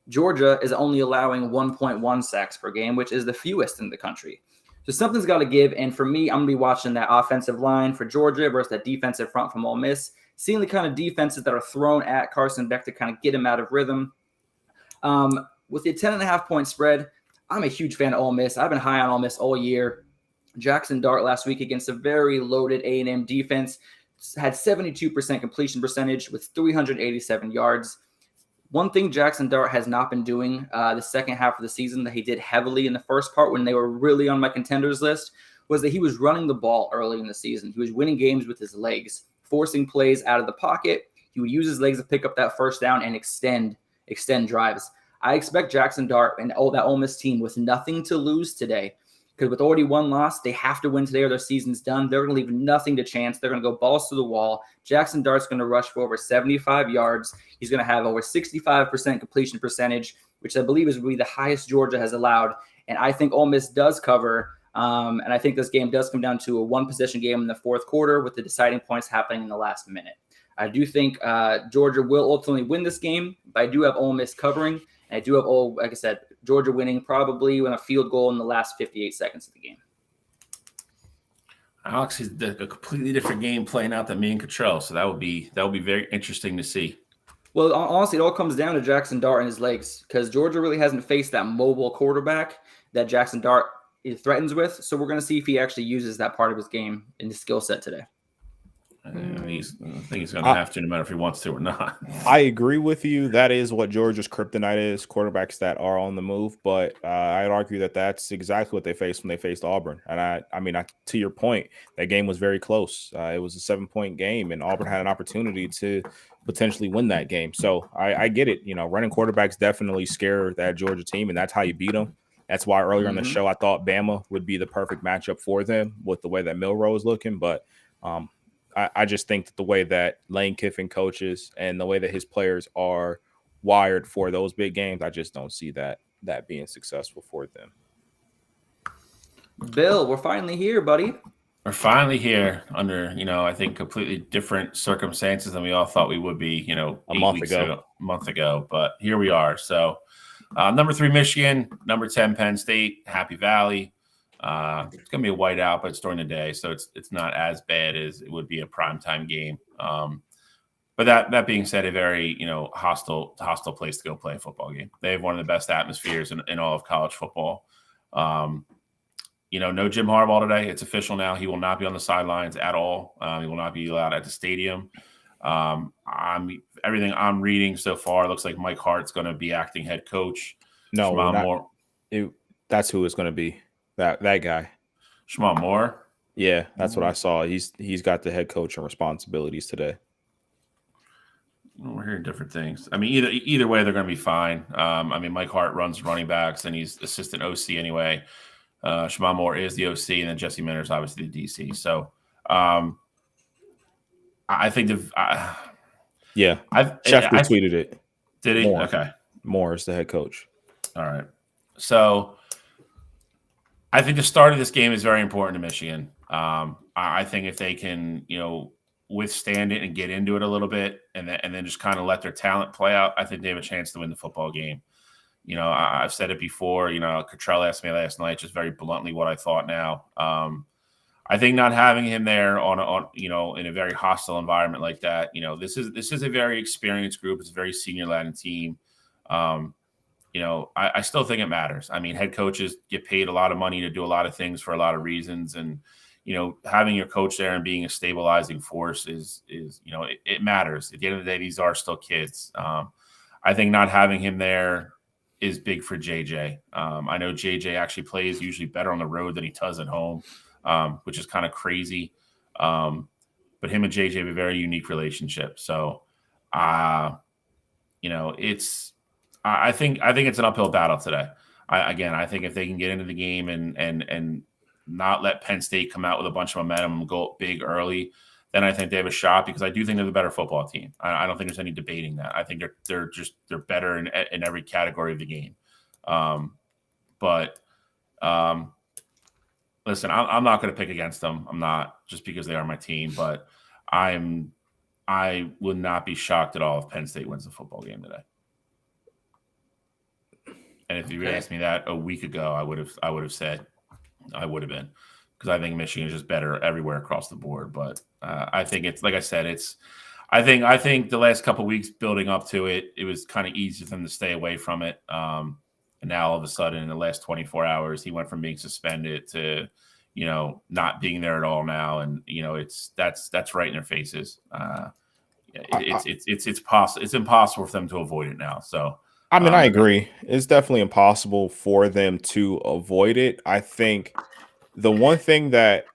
Georgia is only allowing 1.1 sacks per game, which is the fewest in the country. So something's got to give. And for me, I'm going to be watching that offensive line for Georgia versus that defensive front from Ole Miss, seeing the kind of defenses that are thrown at Carson Beck to kind of get him out of rhythm. With the 10.5-point spread, I'm a huge fan of Ole Miss. I've been high on Ole Miss all year. Jackson Dart last week against a very loaded A&M defense had 72% completion percentage with 387 yards. One thing Jackson Dart has not been doing the second half of the season that he did heavily in the first part when they were really on my contenders list was that he was running the ball early in the season. He was winning games with his legs, forcing plays out of the pocket. He would use his legs to pick up that first down and extend drives. I expect Jackson Dart and that Ole Miss team with nothing to lose today, because with already one loss, they have to win today or their season's done. They're going to leave nothing to chance. They're going to go balls to the wall. Jackson Dart's going to rush for over 75 yards. He's going to have over 65% completion percentage, which I believe is going to be the highest Georgia has allowed. And I think Ole Miss does cover. And I think this game does come down to a one-possession game in the fourth quarter with the deciding points happening in the last minute. I do think Georgia will ultimately win this game, but I do have Ole Miss covering. And I do have, like I said, Georgia winning probably with a field goal in the last 58 seconds of the game. Alex is a completely different game playing out than me and Cottrell, so that would be very interesting to see. Well, honestly, it all comes down to Jackson Dart and his legs, because Georgia really hasn't faced that mobile quarterback that Jackson Dart threatens with. So we're going to see if he actually uses that part of his game in his skill set today. I think he's going to have to, no matter if he wants to or not. I agree with you. That is what Georgia's kryptonite is, quarterbacks that are on the move. But I'd argue that that's exactly what they faced when they faced Auburn. And I mean, to your point, that game was very close. It was a 7-point game, and Auburn had an opportunity to potentially win that game. So I get it. You know, running quarterbacks definitely scare that Georgia team, and that's how you beat them. That's why earlier in the show I thought Bama would be the perfect matchup for them with the way that Milroe is looking. But I just think that the way that Lane Kiffin coaches and the way that his players are wired for those big games, I just don't see that being successful for them. Bill, we're finally here, buddy. We're finally here under, I think completely different circumstances than we all thought we would be, a month ago. But here we are. So number 3, Michigan, number 10, Penn State, Happy Valley. It's going to be a whiteout, but it's during the day, so it's not as bad as it would be a primetime game. But that being said, a very hostile place to go play a football game. They have one of the best atmospheres in all of college football. No Jim Harbaugh today. It's official now. He will not be on the sidelines at all. He will not be allowed at the stadium. Everything I'm reading so far looks like Mike Hart's going to be acting head coach. No, that's who it's going to be. That guy, Shimon Moore. Yeah, that's what I saw. He's got the head coaching responsibilities today. We're hearing different things. I mean, either way, they're going to be fine. Mike Hart runs running backs, and he's assistant OC anyway. Shimon Moore is the OC, and then Jesse Minter's obviously the DC. So, I think Schefter tweeted it. Did he? Moore. Okay. Moore is the head coach. All right. So I think the start of this game is very important to Michigan. I think if they can, withstand it and get into it a little bit, and then just kind of let their talent play out, I think they have a chance to win the football game. I've said it before. Cottrell asked me last night, just very bluntly, what I thought. Now, I think not having him there on in a very hostile environment like that, this is a very experienced group. It's a very senior-laden team. I still think it matters. I mean, head coaches get paid a lot of money to do a lot of things for a lot of reasons. And, having your coach there and being a stabilizing force is it matters. At the end of the day, these are still kids. I think not having him there is big for JJ. I know JJ actually plays usually better on the road than he does at home, which is kind of crazy. But him and JJ have a very unique relationship. So, I think it's an uphill battle today. I think if they can get into the game and not let Penn State come out with a bunch of momentum and go big early, then I think they have a shot, because I do think they're the better football team. I don't think there's any debating that. I think they're better in every category of the game. Listen, I'm not going to pick against them. I'm not, just because they are my team, but I would not be shocked at all if Penn State wins the football game today. And if you asked me that a week ago, I would have said I would have been, because I think Michigan is just better everywhere across the board. But I think it's, like I said, I think the last couple of weeks building up to it, it was kind of easy for them to stay away from it. And now all of a sudden, in the last 24 hours, he went from being suspended to, not being there at all now. And that's right in their faces. It's impossible for them to avoid it now. So. I agree. It's definitely impossible for them to avoid it. I think The one thing that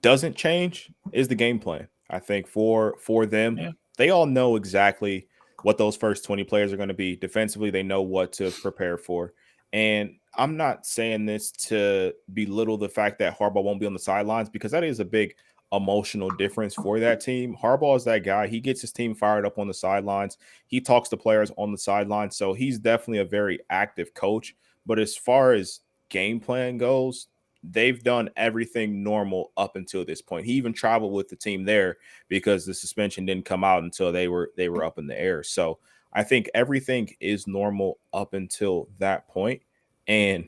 doesn't change is the game plan. I think for them, Yeah. they all know exactly what those first 20 players are going to be. Defensively, they know what to prepare for. And I'm not saying this to belittle the fact that Harbaugh won't be on the sidelines, because that is a big emotional difference for that team. Harbaugh is that guy. He gets his team fired up on the sidelines. He talks to players on the sidelines. So he's definitely a very active coach. But as far as game plan goes, they've done everything normal up until this point. He even traveled with the team there because the suspension didn't come out until they were up in the air. So I think everything is normal up until that point. And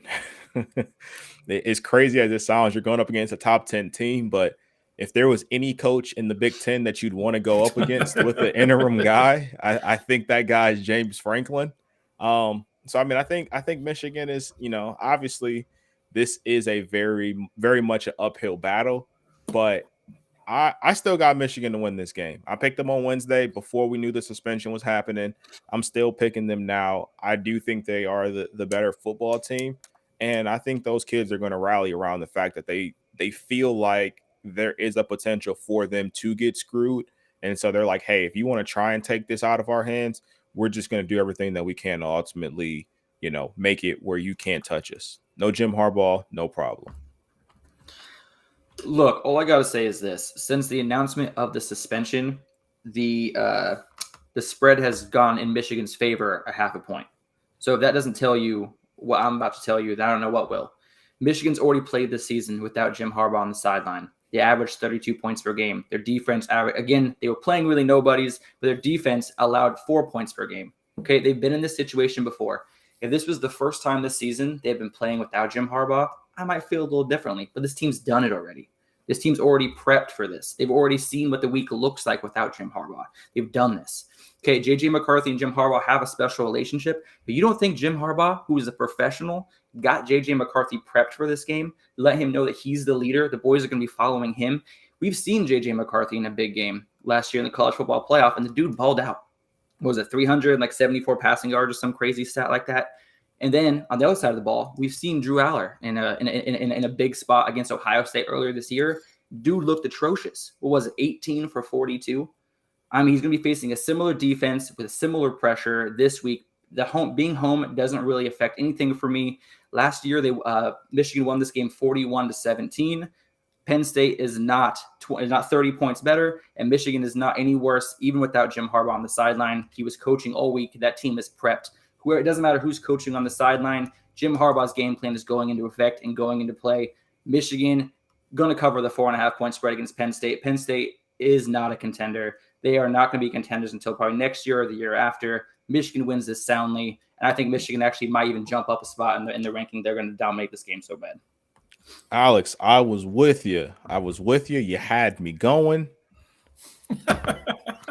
it's crazy as it sounds, you're going up against a top 10 team, but if there was any coach in the Big Ten that you'd want to go up against with the interim guy, I think that guy is James Franklin. So I mean, I think Michigan is, obviously this is a very, very much an uphill battle, but I still got Michigan to win this game. I picked them on Wednesday before we knew the suspension was happening. I'm still picking them now. I do think they are the better football team, and I think those kids are going to rally around the fact that they feel like there is a potential for them to get screwed, and so they're like, hey, if you want to try and take this out of our hands, we're just going to do everything that we can to ultimately, make it where you can't touch us. No Jim Harbaugh, no problem. Look, all I gotta say is this: since the announcement of the suspension, the spread has gone in Michigan's favor a half a point. So if that doesn't tell you what I'm about to tell you, then I don't know what will. Michigan's already played this season without Jim Harbaugh on the sideline. They averaged 32 points per game. Their defense again, they were playing really nobodies, but their defense allowed 4 points per game. Okay, they've been in this situation before. If this was the first time this season they've been playing without Jim Harbaugh, I might feel a little differently, but this team's done it already. This team's already prepped for this. They've already seen what the week looks like without Jim Harbaugh. They've done this. Okay, J.J. McCarthy and Jim Harbaugh have a special relationship, but you don't think Jim Harbaugh, who is a professional, got J.J. McCarthy prepped for this game, let him know that he's the leader, the boys are going to be following him? We've seen J.J. McCarthy in a big game last year in the college football playoff, and the dude balled out. What was it, 374 passing yards or some crazy stat like that? And then on the other side of the ball, we've seen Drew Aller in a big spot against Ohio State earlier this year. Dude looked atrocious. What was it, 18 for 42? I mean, he's going to be facing a similar defense with a similar pressure this week. Being home doesn't really affect anything for me. Last year, Michigan won this game 41-17. Penn State is not 30 points better, and Michigan is not any worse, even without Jim Harbaugh on the sideline. He was coaching all week. That team is prepped. It doesn't matter who's coaching on the sideline. Jim Harbaugh's game plan is going into effect and going into play. Michigan going to cover the 4.5 point spread against Penn State. Penn State is not a contender. They are not going to be contenders until probably next year or the year after. Michigan wins this soundly, and I think Michigan actually might even jump up a spot in the ranking. They're going to dominate this game so bad. Alex, I was with you. You had me going.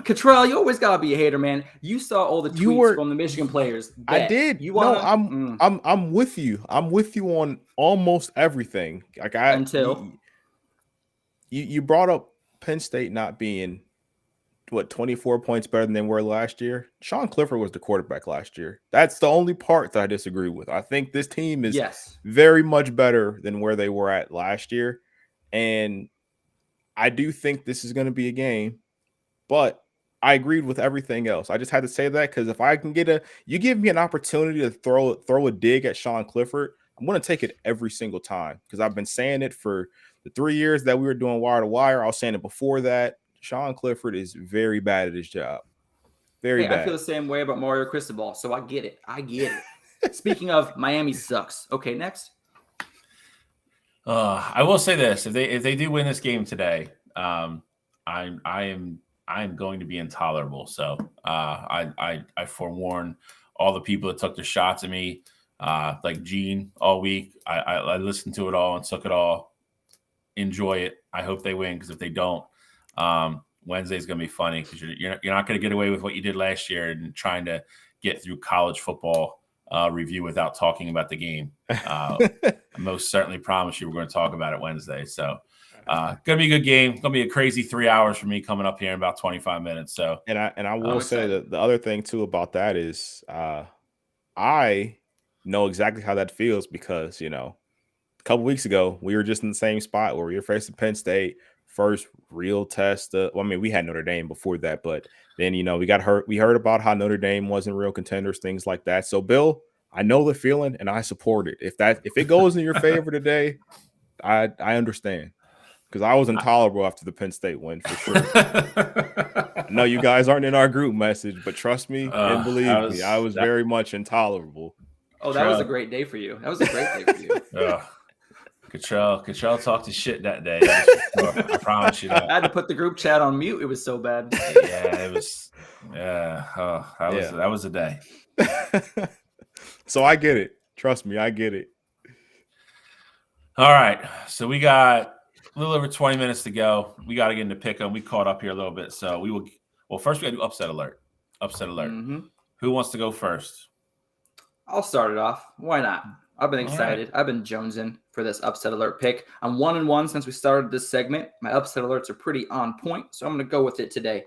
Cottrell, you always gotta be a hater, man. You saw all the tweets from the Michigan players. I did. I'm with you. I'm with you on almost everything. You brought up Penn State not being 24 points better than they were last year. Sean Clifford was the quarterback last year. That's the only part that I disagree with. I think this team is very much better than where they were at last year. And I do think this is going to be a game, but I agreed with everything else. I just had to say that because if I can you give me an opportunity to throw a dig at Sean Clifford, I'm going to take it every single time because I've been saying it for the 3 years that we were doing wire to wire. I was saying it before that. Sean Clifford is very bad at his job. Very bad. I feel the same way about Mario Cristobal, so I get it. Speaking of, Miami sucks. Okay, next. I will say this: if they do win this game today, I am going to be intolerable. So I forewarn all the people that took the shots at me, like Gene, all week. I listened to it all and took it all. Enjoy it. I hope they win because if they don't, Wednesday's going to be funny because you're not going to get away with what you did last year and trying to get through college football review without talking about the game. I most certainly promise you we're going to talk about it Wednesday. So going to be a good game. Going to be a crazy 3 hours for me coming up here in about 25 minutes. So and I will say that the other thing too about that is I know exactly how that feels because couple weeks ago, we were just in the same spot where we were facing Penn State. First real test. We had Notre Dame before that, but then, we got hurt. We heard about how Notre Dame wasn't real contenders, things like that. So, Bill, I know the feeling and I support it. If it goes in your favor today, I understand, because I was intolerable after the Penn State win for sure. I know you guys aren't in our group message, but trust me and believe me, I was very much intolerable. Oh, that was a great day for you. That was a great day for you. Cottrell talked his shit that day. I promise you that. I had to put the group chat on mute. It was so bad. Yeah, it was. Yeah, that was a day. So I get it. Trust me, I get it. All right, so we got a little over 20 minutes to go. We got to get into pick 'em. We caught up here a little bit, so we will. Well, first we got to do upset alert. Upset alert. Mm-hmm. Who wants to go first? I'll start it off. Why not? I've been excited. Right. I've been jonesing for this upset alert pick. I'm 1-1 since we started this segment. My upset alerts are pretty on point, so I'm going to go with it today.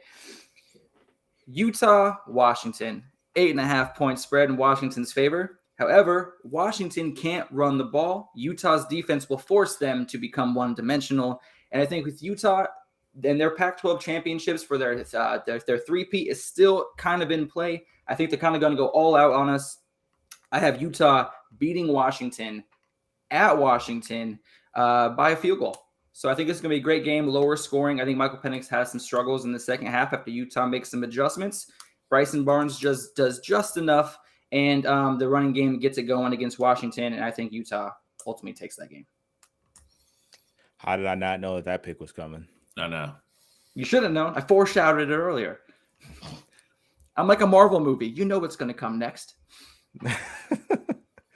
Utah, Washington, 8.5 point spread in Washington's favor. However, Washington can't run the ball. Utah's defense will force them to become one-dimensional. And I think with Utah and their Pac-12 championships for their three-peat is still kind of in play. I think they're kind of going to go all out on us. I have Utah beating Washington at Washington by a field goal. So I think this is going to be a great game, lower scoring. I think Michael Penix has some struggles in the second half after Utah makes some adjustments. Bryson Barnes just does just enough, and the running game gets it going against Washington, and I think Utah ultimately takes that game. How did I not know that pick was coming? I know. You should have known. I foreshadowed it earlier. I'm like a Marvel movie. You know what's going to come next.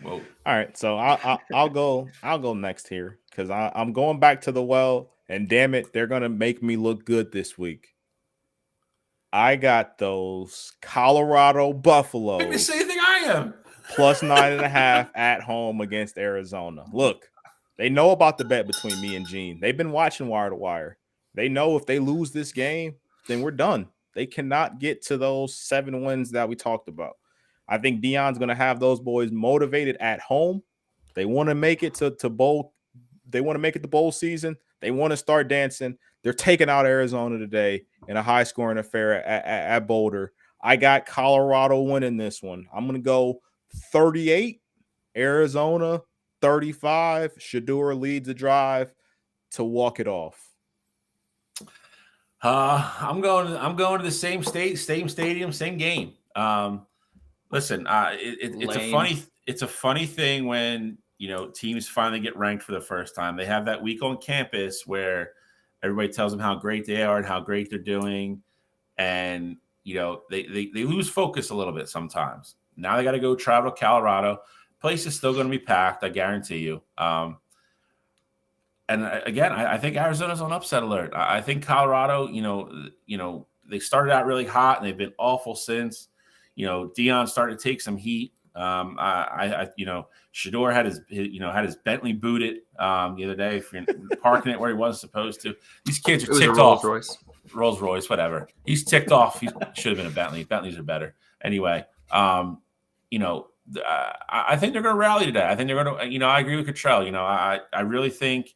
Whoa. All right, so I'll go next here, because I'm going back to the well, and damn it, they're gonna make me look good this week. I got those Colorado Buffaloes. Make the same thing I am. Plus 9.5 at home against Arizona. Look, they know about the bet between me and Gene. They've been watching Wire to Wire. They know if they lose this game, then we're done. They cannot get to those 7 wins that we talked about. I think Deion's going to have those boys motivated at home. They want to make it to bowl. They want to make it the bowl season. They want to start dancing. They're taking out Arizona today in a high-scoring affair at Boulder. I got Colorado winning this one. I'm going to go 38, Arizona 35. Shedeur leads the drive to walk it off. I'm going to the same stadium, same game. Listen, it's a funny thing when, teams finally get ranked for the first time. They have that week on campus where everybody tells them how great they are and how great they're doing. And, they lose focus a little bit sometimes. Now they got to go travel to Colorado. Place is still going to be packed, I guarantee you. And again, I think Arizona's on upset alert. I think Colorado, they started out really hot and they've been awful since. Deion started to take some heat. Shedeur had his Bentley booted the other day for parking it where he wasn't supposed to. These kids are ticked off. Rolls Royce, whatever. He's ticked off. He should have been a Bentley. Bentleys are better. Anyway, I think they're going to rally today. I think they're going to. I agree with Cottrell. I really think.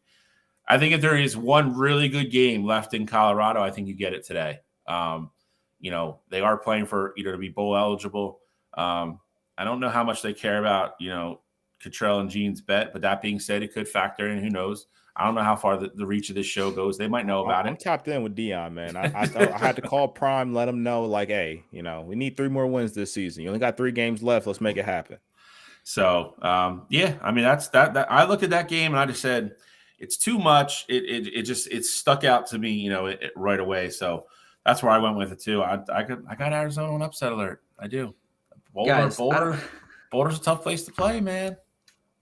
I think if there is one really good game left in Colorado, I think you get it today. They are playing for to be bowl eligible. I don't know how much they care about, Cottrell and Gene's bet, but that being said, it could factor in. Who knows? I don't know how far the reach of this show goes. They might know about it. I'm tapped in with Deion, man. I had to call Prime, let him know, like, hey, we need 3 more wins this season. You only got 3 games left. Let's make it happen. So, that's that. I looked at that game and I just said, it's too much. It stuck out to me, right away. So that's where I went with it too. I got Arizona on upset alert. I do. Boulder's a tough place to play, man.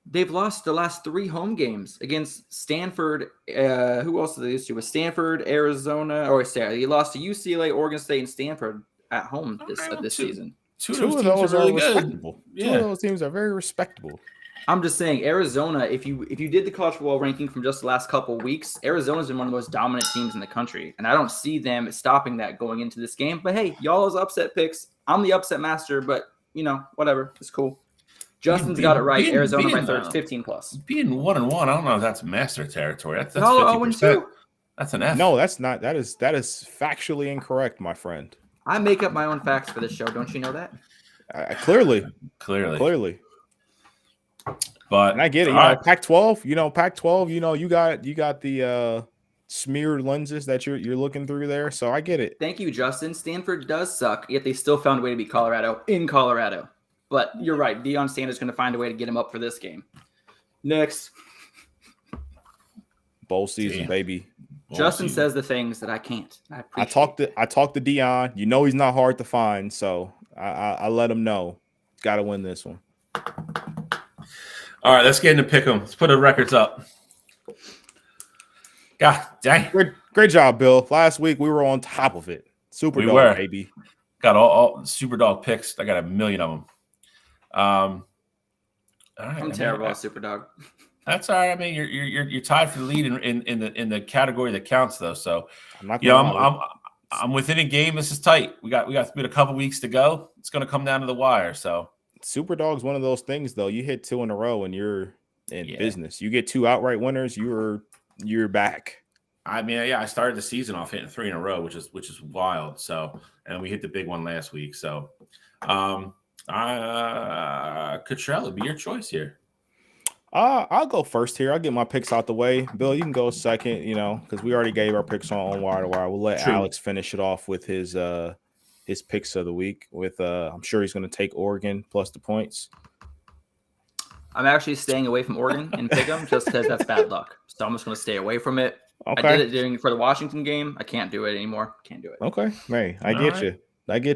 They've lost the last 3 home games against Stanford. Who else did they lose to? Was Stanford, Arizona, or he lost to UCLA, Oregon State, and Stanford at home this season. Two of those are really respectable. Yeah. 2 of those teams are very respectable. I'm just saying, Arizona, if you did the college football ranking from just the last couple of weeks, Arizona's been one of the most dominant teams in the country. And I don't see them stopping that going into this game. But hey, y'all as upset picks. I'm the upset master, but whatever. It's cool. Justin's got it right. Arizona by 30, 15 plus. Being 1-1, I don't know if that's master territory. That's No, 50%. That's an F. No, that's not. That is factually incorrect, my friend. I make up my own facts for this show. Don't you know that? Clearly. But and I get it. You know, Pac-12. Pac-12. You got the smeared lenses that you're looking through there. So I get it. Thank you, Justin. Stanford does suck, yet they still found a way to beat Colorado in Colorado. But you're right. Deion Sanders going to find a way to get him up for this game. Next. Bowl season, baby. Justin says the things that I can't. I talked to Deion. You know he's not hard to find, so I let him know. Got to win this one. All right, let's get into pick 'em. Let's put the records up. God dang. Great job, Bill. Last week we were on top of it. Super dog, baby. Got all super dog picks. I got a million of them. All right, I'm terrible at super dog. That's all right. I mean, you're tied for the lead in the category that counts, though. So, I'm within a game. This is tight. We got a couple weeks to go. It's going to come down to the wire. So, super dog's one of those things, though. You hit 2 in a row and you're in business. You get 2 outright winners, you're back. I mean, I started the season off hitting 3 in a row, which is wild. So, and we hit the big one last week. So, Cottrell, it'd be your choice here. I'll go first here. I'll get my picks out the way. Bill, you can go second, because we already gave our picks on Wire to Wire. We'll let Alex finish it off with his picks of the week. With I'm sure he's going to take Oregon plus the points. I'm actually staying away from Oregon and pick them just because that's bad luck. So I'm just going to stay away from it. Okay. I did it for the Washington game. I can't do it anymore. Can't do it. Okay. Hey, I get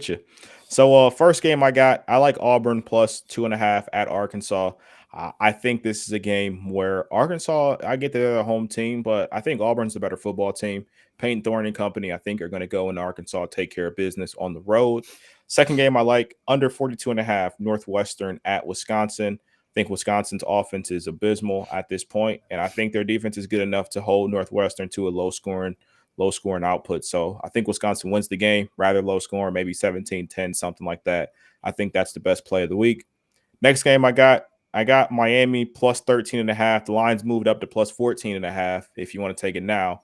you. So first game I like Auburn plus 2.5 at Arkansas. I think this is a game where Arkansas, I get they're a home team, but I think Auburn's the better football team. Peyton Thorne and company, I think, are going to go in Arkansas, take care of business on the road. Second game I like, under 42.5, Northwestern at Wisconsin. I think Wisconsin's offense is abysmal at this point, and I think their defense is good enough to hold Northwestern to a low scoring output. So I think Wisconsin wins the game, rather low scoring, maybe 17-10, something like that. I think that's the best play of the week. Next game I got Miami plus 13.5. The line's moved up to plus 14.5 if you want to take it now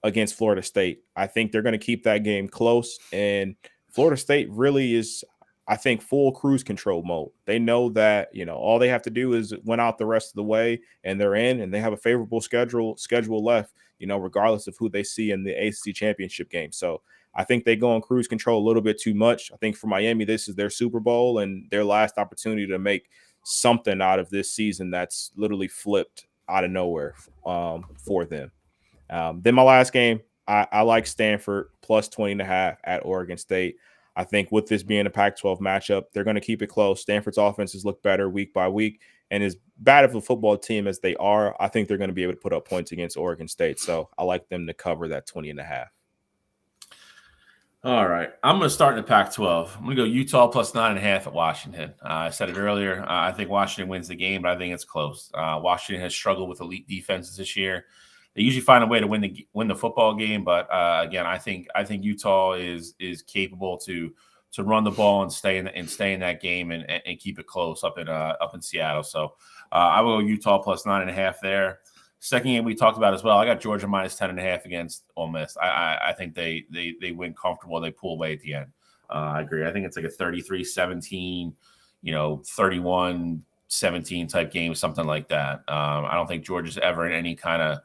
against Florida State. I think they're going to keep that game close, and Florida State really is, I think, full cruise control mode. They know that, all they have to do is win out the rest of the way, and they're in, and they have a favorable schedule left, regardless of who they see in the ACC championship game. So I think they go on cruise control a little bit too much. I think for Miami, this is their Super Bowl and their last opportunity to make something out of this season that's literally flipped out of nowhere for them. Then my last game, I like Stanford plus 20.5 at Oregon State. I think with this being a Pac-12 matchup, they're going to keep it close. Stanford's offenses look better week by week, and as bad of a football team as they are, I think they're going to be able to put up points against Oregon State. So I like them to cover that 20.5. All right. I'm going to start in the Pac-12. I'm going to go Utah plus 9.5 at Washington. I said it earlier. I think Washington wins the game, but I think it's close. Washington has struggled with elite defenses this year. They usually find a way to win the football game, but again, I think Utah is capable to run the ball and stay in that game and keep it close up in Seattle. So I will go Utah plus 9.5 there. Second game we talked about as well. I got Georgia minus 10.5 against Ole Miss. I think they win comfortable. They pull away at the end. I agree. I think it's like a 33-17, 31-17 type game, something like that. I don't think Georgia's ever in any kind of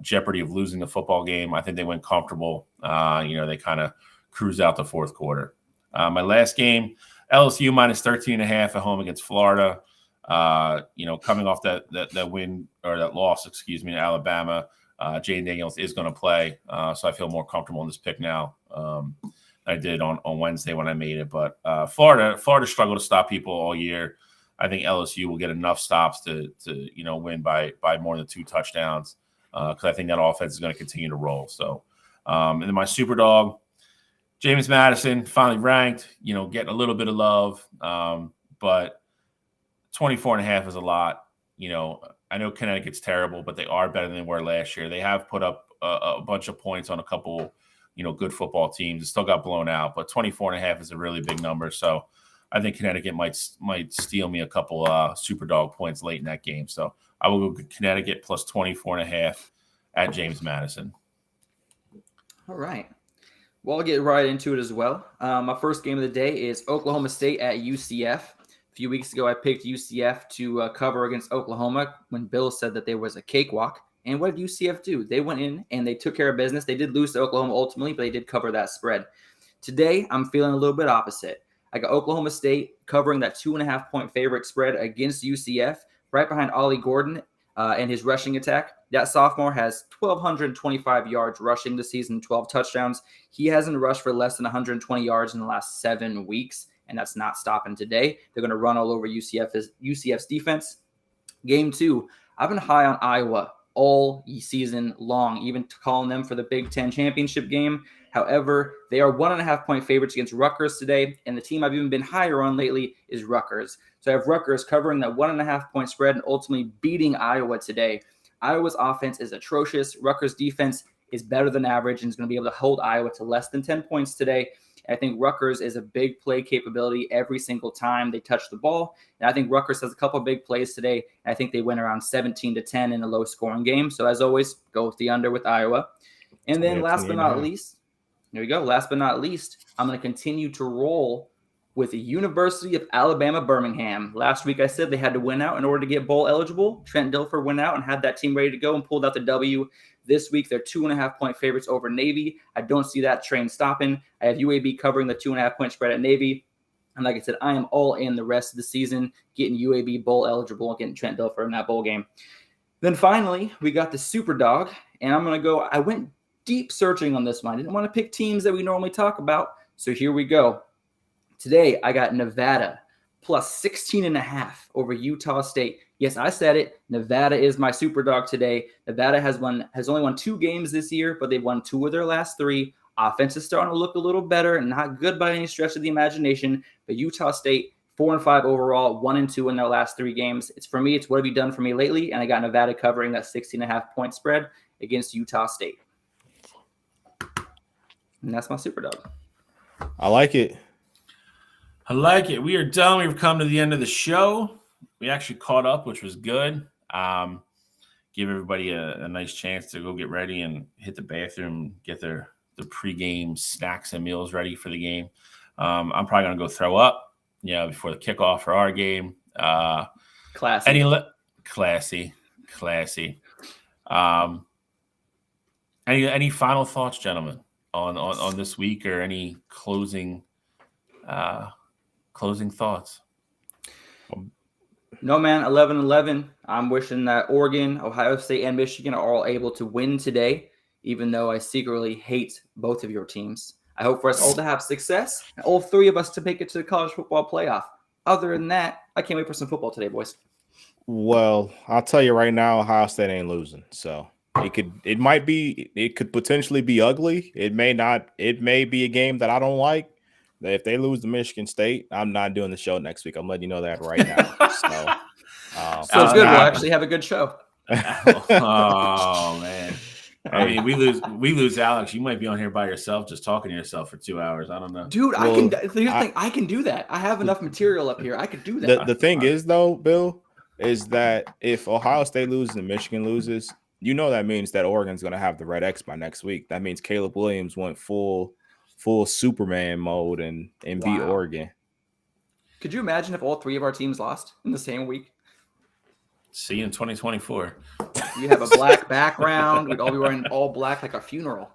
jeopardy of losing the football game. I think they went comfortable. They kind of cruise out the fourth quarter. My last game, LSU minus 13.5 at home against Florida. Coming off that win or that loss, to Alabama, Jayden Daniels is going to play. So I feel more comfortable in this pick now. I did on Wednesday when I made it, but Florida struggled to stop people all year. I think LSU will get enough stops to win by more than 2 touchdowns because I think that offense is going to continue to roll. So, and then my super dog, James Madison, finally ranked. Getting a little bit of love, but 24.5 is a lot. I know Connecticut's terrible, but they are better than they were last year. They have put up a bunch of points on a couple, good football teams. It still got blown out, but 24.5 is a really big number. So I think Connecticut might steal me a couple super dog points late in that game. So I will go Connecticut plus 24.5 at James Madison. All right. Well, I'll get right into it as well. My first game of the day is Oklahoma State at UCF. A few weeks ago, I picked UCF to cover against Oklahoma when Bill said that there was a cakewalk. And what did UCF do? They went in and they took care of business. They did lose to Oklahoma ultimately, but they did cover that spread. Today, I'm feeling a little bit opposite. I got Oklahoma State covering that 2.5-point favorite spread against UCF, right behind Ollie Gordon and his rushing attack. That sophomore has 1,225 yards rushing this season, 12 touchdowns. He hasn't rushed for less than 120 yards in the last 7 weeks, and that's not stopping today. They're going to run all over UCF's defense. Game 2, I've been high on Iowa all season long, even calling them for the Big Ten championship game. However, they are 1.5-point favorites against Rutgers today, and the team I've even been higher on lately is Rutgers. So I have Rutgers covering that 1.5-point spread and ultimately beating Iowa today. Iowa's offense is atrocious. Rutgers' defense is better than average and is going to be able to hold Iowa to less than 10 points today. I think Rutgers is a big play capability every single time they touch the ball. And I think Rutgers has a couple of big plays today. And I think they win around 17-10 in a low-scoring game. So as always, go with the under with Iowa. And then last but not least, there we go. Last but not least, I'm going to continue to roll with the University of Alabama Birmingham. Last week I said they had to win out in order to get bowl eligible. Trent Dilfer went out and had that team ready to go and pulled out the W. This week they're 2.5-point favorites over Navy. I don't see that train stopping. I have UAB covering the 2.5-point spread at Navy. And like I said, I am all in the rest of the season, getting UAB bowl eligible and getting Trent Dilfer in that bowl game. Then finally, we got the Super Dog. And I'm going to go, I went deep searching on this one. I didn't want to pick teams that we normally talk about. So here we go. Today, I got Nevada plus 16.5 over Utah State. Yes, I said it. Nevada is my super dog today. Nevada has only won 2 games this year, but they've won 2 of their last 3. Offense is starting to look a little better, not good by any stretch of the imagination. But Utah State, 4-5 overall, 1-2 in their last 3 games. It's for me. It's what have you done for me lately? And I got Nevada covering that 16.5-point spread against Utah State. And that's my super dog. I like it. I like it. We are done. We've come to the end of the show. We actually caught up, which was good. Give everybody a nice chance to go get ready and hit the bathroom, get the pregame snacks and meals ready for the game. I'm probably going to go throw up, before the kickoff for our game. Classy. Classy. Any final thoughts, gentlemen, on this week, or any closing thoughts? No, man, 11-11. I'm wishing that Oregon, Ohio State, and Michigan are all able to win today, even though I secretly hate both of your teams. I hope for us all to have success, and all 3 of us to make it to the college football playoff. Other than that, I can't wait for some football today, boys. Well, I'll tell you right now, Ohio State ain't losing. So it could potentially be ugly. It may be a game that I don't like. If they lose to Michigan State, I'm not doing the show next week. I'm letting you know that right now. So it's good. We'll actually have a good show. Oh man! I mean, we lose Alex. You might be on here by yourself, just talking to yourself for 2 hours. I don't know, dude. I can do that. I have enough material up here. I could do that. The thing is, though, Bill, is that if Ohio State loses and Michigan loses, that means that Oregon's going to have the Red X by next week. That means Caleb Williams went full Superman mode and beat Oregon. Could you imagine if all 3 of our teams lost in the same week? See you in 2024. You have a black background. We'd all be wearing all black like a funeral.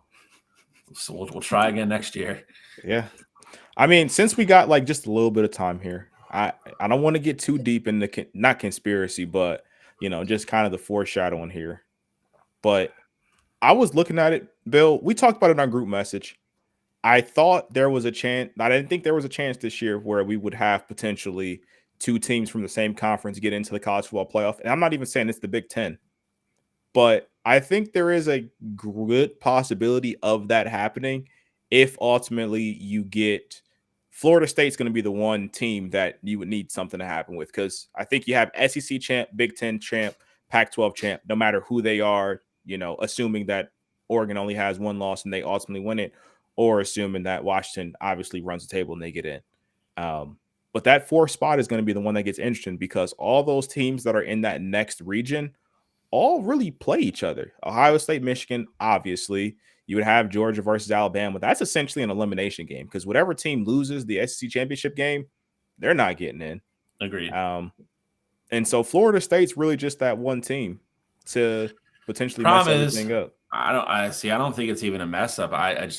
So we'll try again next year. Yeah. I mean, since we got just a little bit of time here, I don't want to get too deep in the not conspiracy, but just kind of the foreshadowing here. But I was looking at it, Bill. We talked about it in our group message. I thought there was a chance. I didn't think there was a chance this year where we would have potentially 2 teams from the same conference get into the college football playoff. And I'm not even saying it's the Big Ten, but I think there is a good possibility of that happening if ultimately you get Florida State's going to be the one team that you would need something to happen with, because I think you have SEC champ, Big Ten champ, Pac-12 champ, no matter who they are, assuming that Oregon only has 1 loss and they ultimately win it, or assuming that Washington obviously runs the table and they get in. But that 4th spot is going to be the one that gets interesting because all those teams that are in that next region all really play each other. Ohio State, Michigan, obviously. You would have Georgia versus Alabama. That's essentially an elimination game because whatever team loses the SEC championship game, they're not getting in. Agreed. And so Florida State's really just that one team to potentially mess everything up. I don't think it's even a mess up. I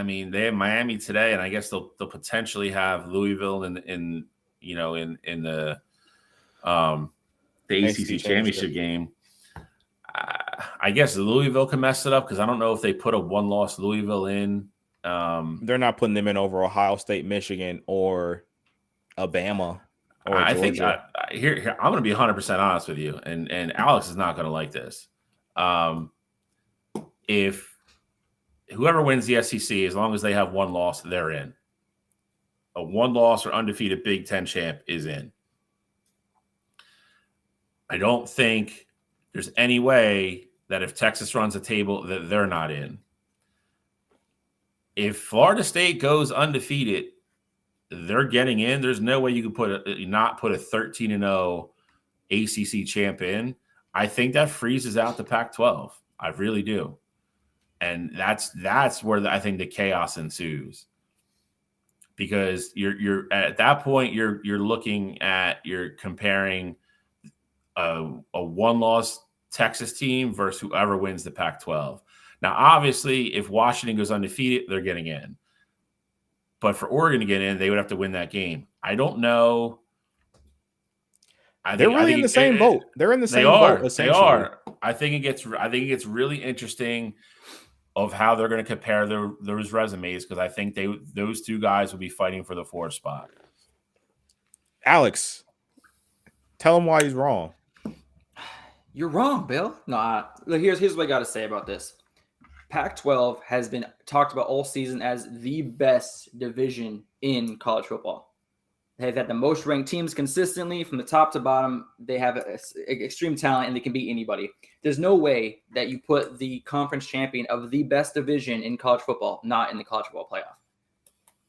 mean, they have Miami today, and I guess they'll potentially have Louisville in the ACC championship game. I guess Louisville can mess it up because I don't know if they put a 1-loss Louisville in. They're not putting them in over Ohio State, Michigan, or Alabama. Or I Georgia. think here I'm going to be 100% honest with you, and Alex is not going to like this. If whoever wins the SEC, as long as they have 1 loss, they're in. A 1-loss or undefeated Big Ten champ is in. I don't think there's any way that if Texas runs a table that they're not in. If Florida State goes undefeated, they're getting in. There's no way you can not put a 13-0 ACC champ in. I think that freezes out the Pac-12. I really do. And that's where I think the chaos ensues. Because you're at that point you're comparing a 1-loss Texas team versus whoever wins the Pac-12. Now, obviously, if Washington goes undefeated, they're getting in. But for Oregon to get in, they would have to win that game. I don't know. They're really in the same boat. They're in the same boat. Essentially. They are. I think it gets really interesting of how they're going to compare those resumes because I think those 2 guys will be fighting for the 4th spot. Alex, tell him why he's wrong. You're wrong, Bill. No, here's what I got to say about this. Pac-12 has been talked about all season as the best division in college football. They've had the most ranked teams consistently from the top to bottom. They have extreme talent and they can beat anybody. There's no way that you put the conference champion of the best division in college football not in the college football playoff.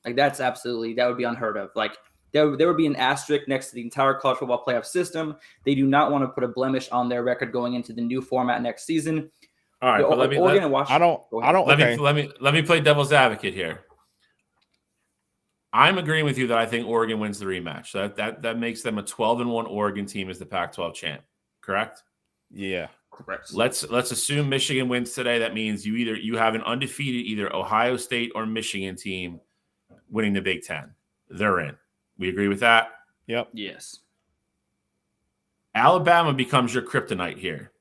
Like that would be unheard of. Like there would be an asterisk next to the entire college football playoff system. They do not want to put a blemish on their record going into the new format next season. All right, but let me play devil's advocate here. I'm agreeing with you that I think Oregon wins the rematch. So that makes them a 12-1 Oregon team as the Pac-12 champ. Correct? Yeah, correct. Let's assume Michigan wins today. That means you have an undefeated either Ohio State or Michigan team winning the Big Ten. They're in. We agree with that? Yep. Yes. Alabama becomes your kryptonite here.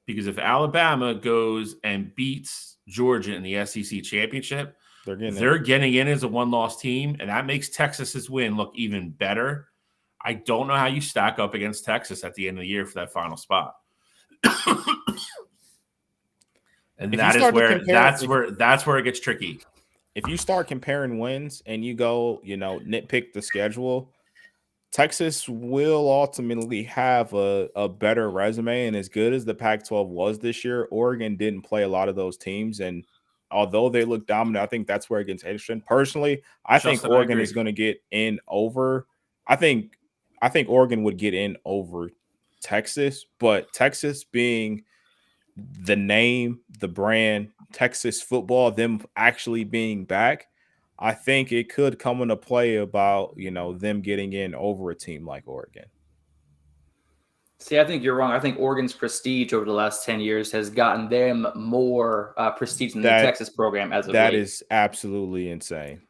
Because if Alabama goes and beats Georgia in the SEC championship, they're getting in as a 1-loss team, and that makes Texas's win look even better. I don't know how you stack up against Texas at the end of the year for that final spot. And that's where it gets tricky. If you start comparing wins and you go, nitpick the schedule, Texas will ultimately have a better resume, and as good as the Pac-12 was this year, Oregon didn't play a lot of those teams, and although they look dominant, I think that's where it gets interesting. Personally, I think Oregon is going to get in over. I think Oregon would get in over Texas, but Texas being the name, the brand, Texas football, them actually being back, I think it could come into play about, them getting in over a team like Oregon. See, I think you're wrong. I think Oregon's prestige over the last 10 years has gotten them more prestige than the Texas program as of late. That is absolutely insane.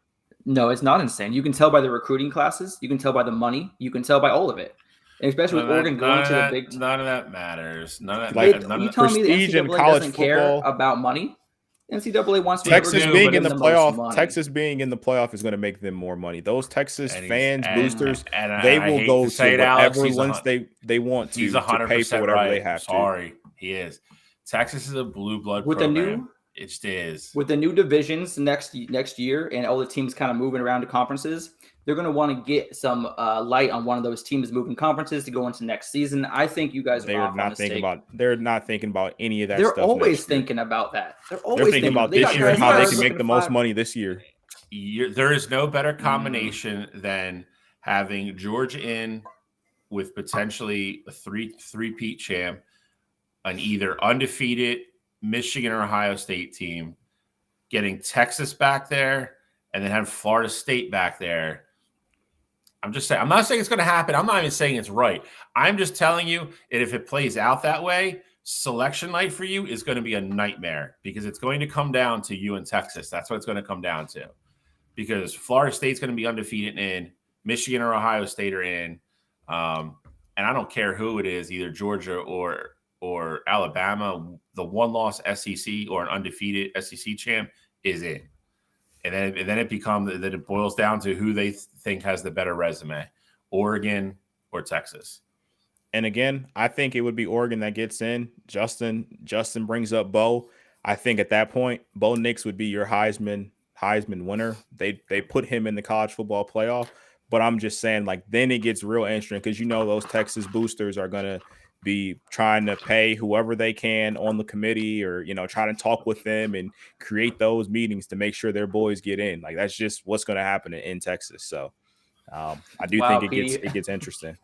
No, it's not insane. You can tell by the recruiting classes. You can tell by the money. You can tell by all of it. And especially with Oregon going to the Big Ten. None of that matters. None of that matters. None you of telling me the prestige in NCAA college doesn't care football about money? NCAA wants to Texas being in the playoff. Texas being in the playoff is going to make them more money. Those Texas fans, boosters, they will go to whatever ones they want to pay for whatever they have to. Sorry, he is. Texas is a blue blood program. It just is. With the new divisions next year and all the teams kind of moving around to conferences, they're going to want to get some light on one of those teams moving conferences to go into next season. I think you guys they're not thinking about any of that they're stuff. They're always thinking about that. They're thinking about this year and how they can make the most money this year. There is no better combination than having Georgia in with potentially a three-peat champ, an either undefeated Michigan or Ohio State team, getting Texas back there, and then have Florida State back there. I'm just saying, I'm not saying it's going to happen. I'm not even saying it's right. I'm just telling you that if it plays out that way, selection night for you is going to be a nightmare because it's going to come down to you and Texas. That's what it's going to come down to, because Florida State's going to be undefeated in, Michigan or Ohio State are in. And I don't care who it is, either Georgia or Alabama, the one-loss SEC or an undefeated SEC champ is in. And then it boils down to who they think has the better resume, Oregon or Texas. And again, I think it would be Oregon that gets in. Justin brings up Bo. I think at that point, Bo Nix would be your Heisman winner. They put him in the college football playoff. But I'm just saying, like, then it gets real interesting because those Texas boosters are gonna be trying to pay whoever they can on the committee, or trying to talk with them and create those meetings to make sure their boys get in. Like, that's just what's going to happen in Texas. So I do think it gets interesting.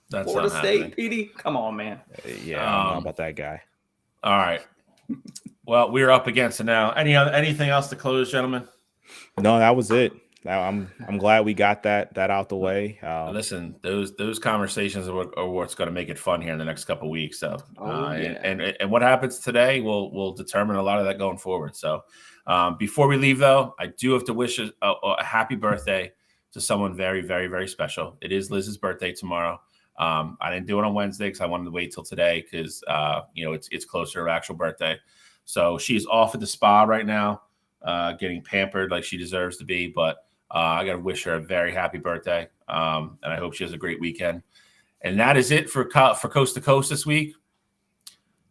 That's Florida State, PD. Come on, man. Yeah, I don't know about that guy. All right. Well, we're up against it now. Anything else to close, gentlemen? No, that was it. I'm glad we got that out the way. Listen, those conversations are what's going to make it fun here in the next couple of weeks. So, and what happens today will determine a lot of that going forward. So, before we leave, though, I do have to wish a happy birthday to someone very, very, very special. It is Liz's birthday tomorrow. I didn't do it on Wednesday because I wanted to wait till today because it's closer to her actual birthday. So she's off at the spa right now, getting pampered like she deserves to be. But I got to wish her a very happy birthday, and I hope she has a great weekend. And that is it for Coast to Coast this week.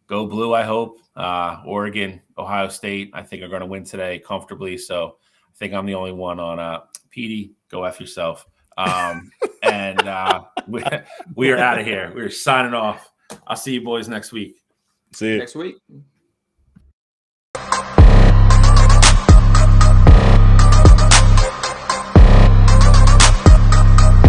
Go Blue, I hope. Oregon, Ohio State, I think are going to win today comfortably. So I think I'm the only one on Petey. Go F yourself. And we are out of here. We're signing off. I'll see you boys next week. See you next week.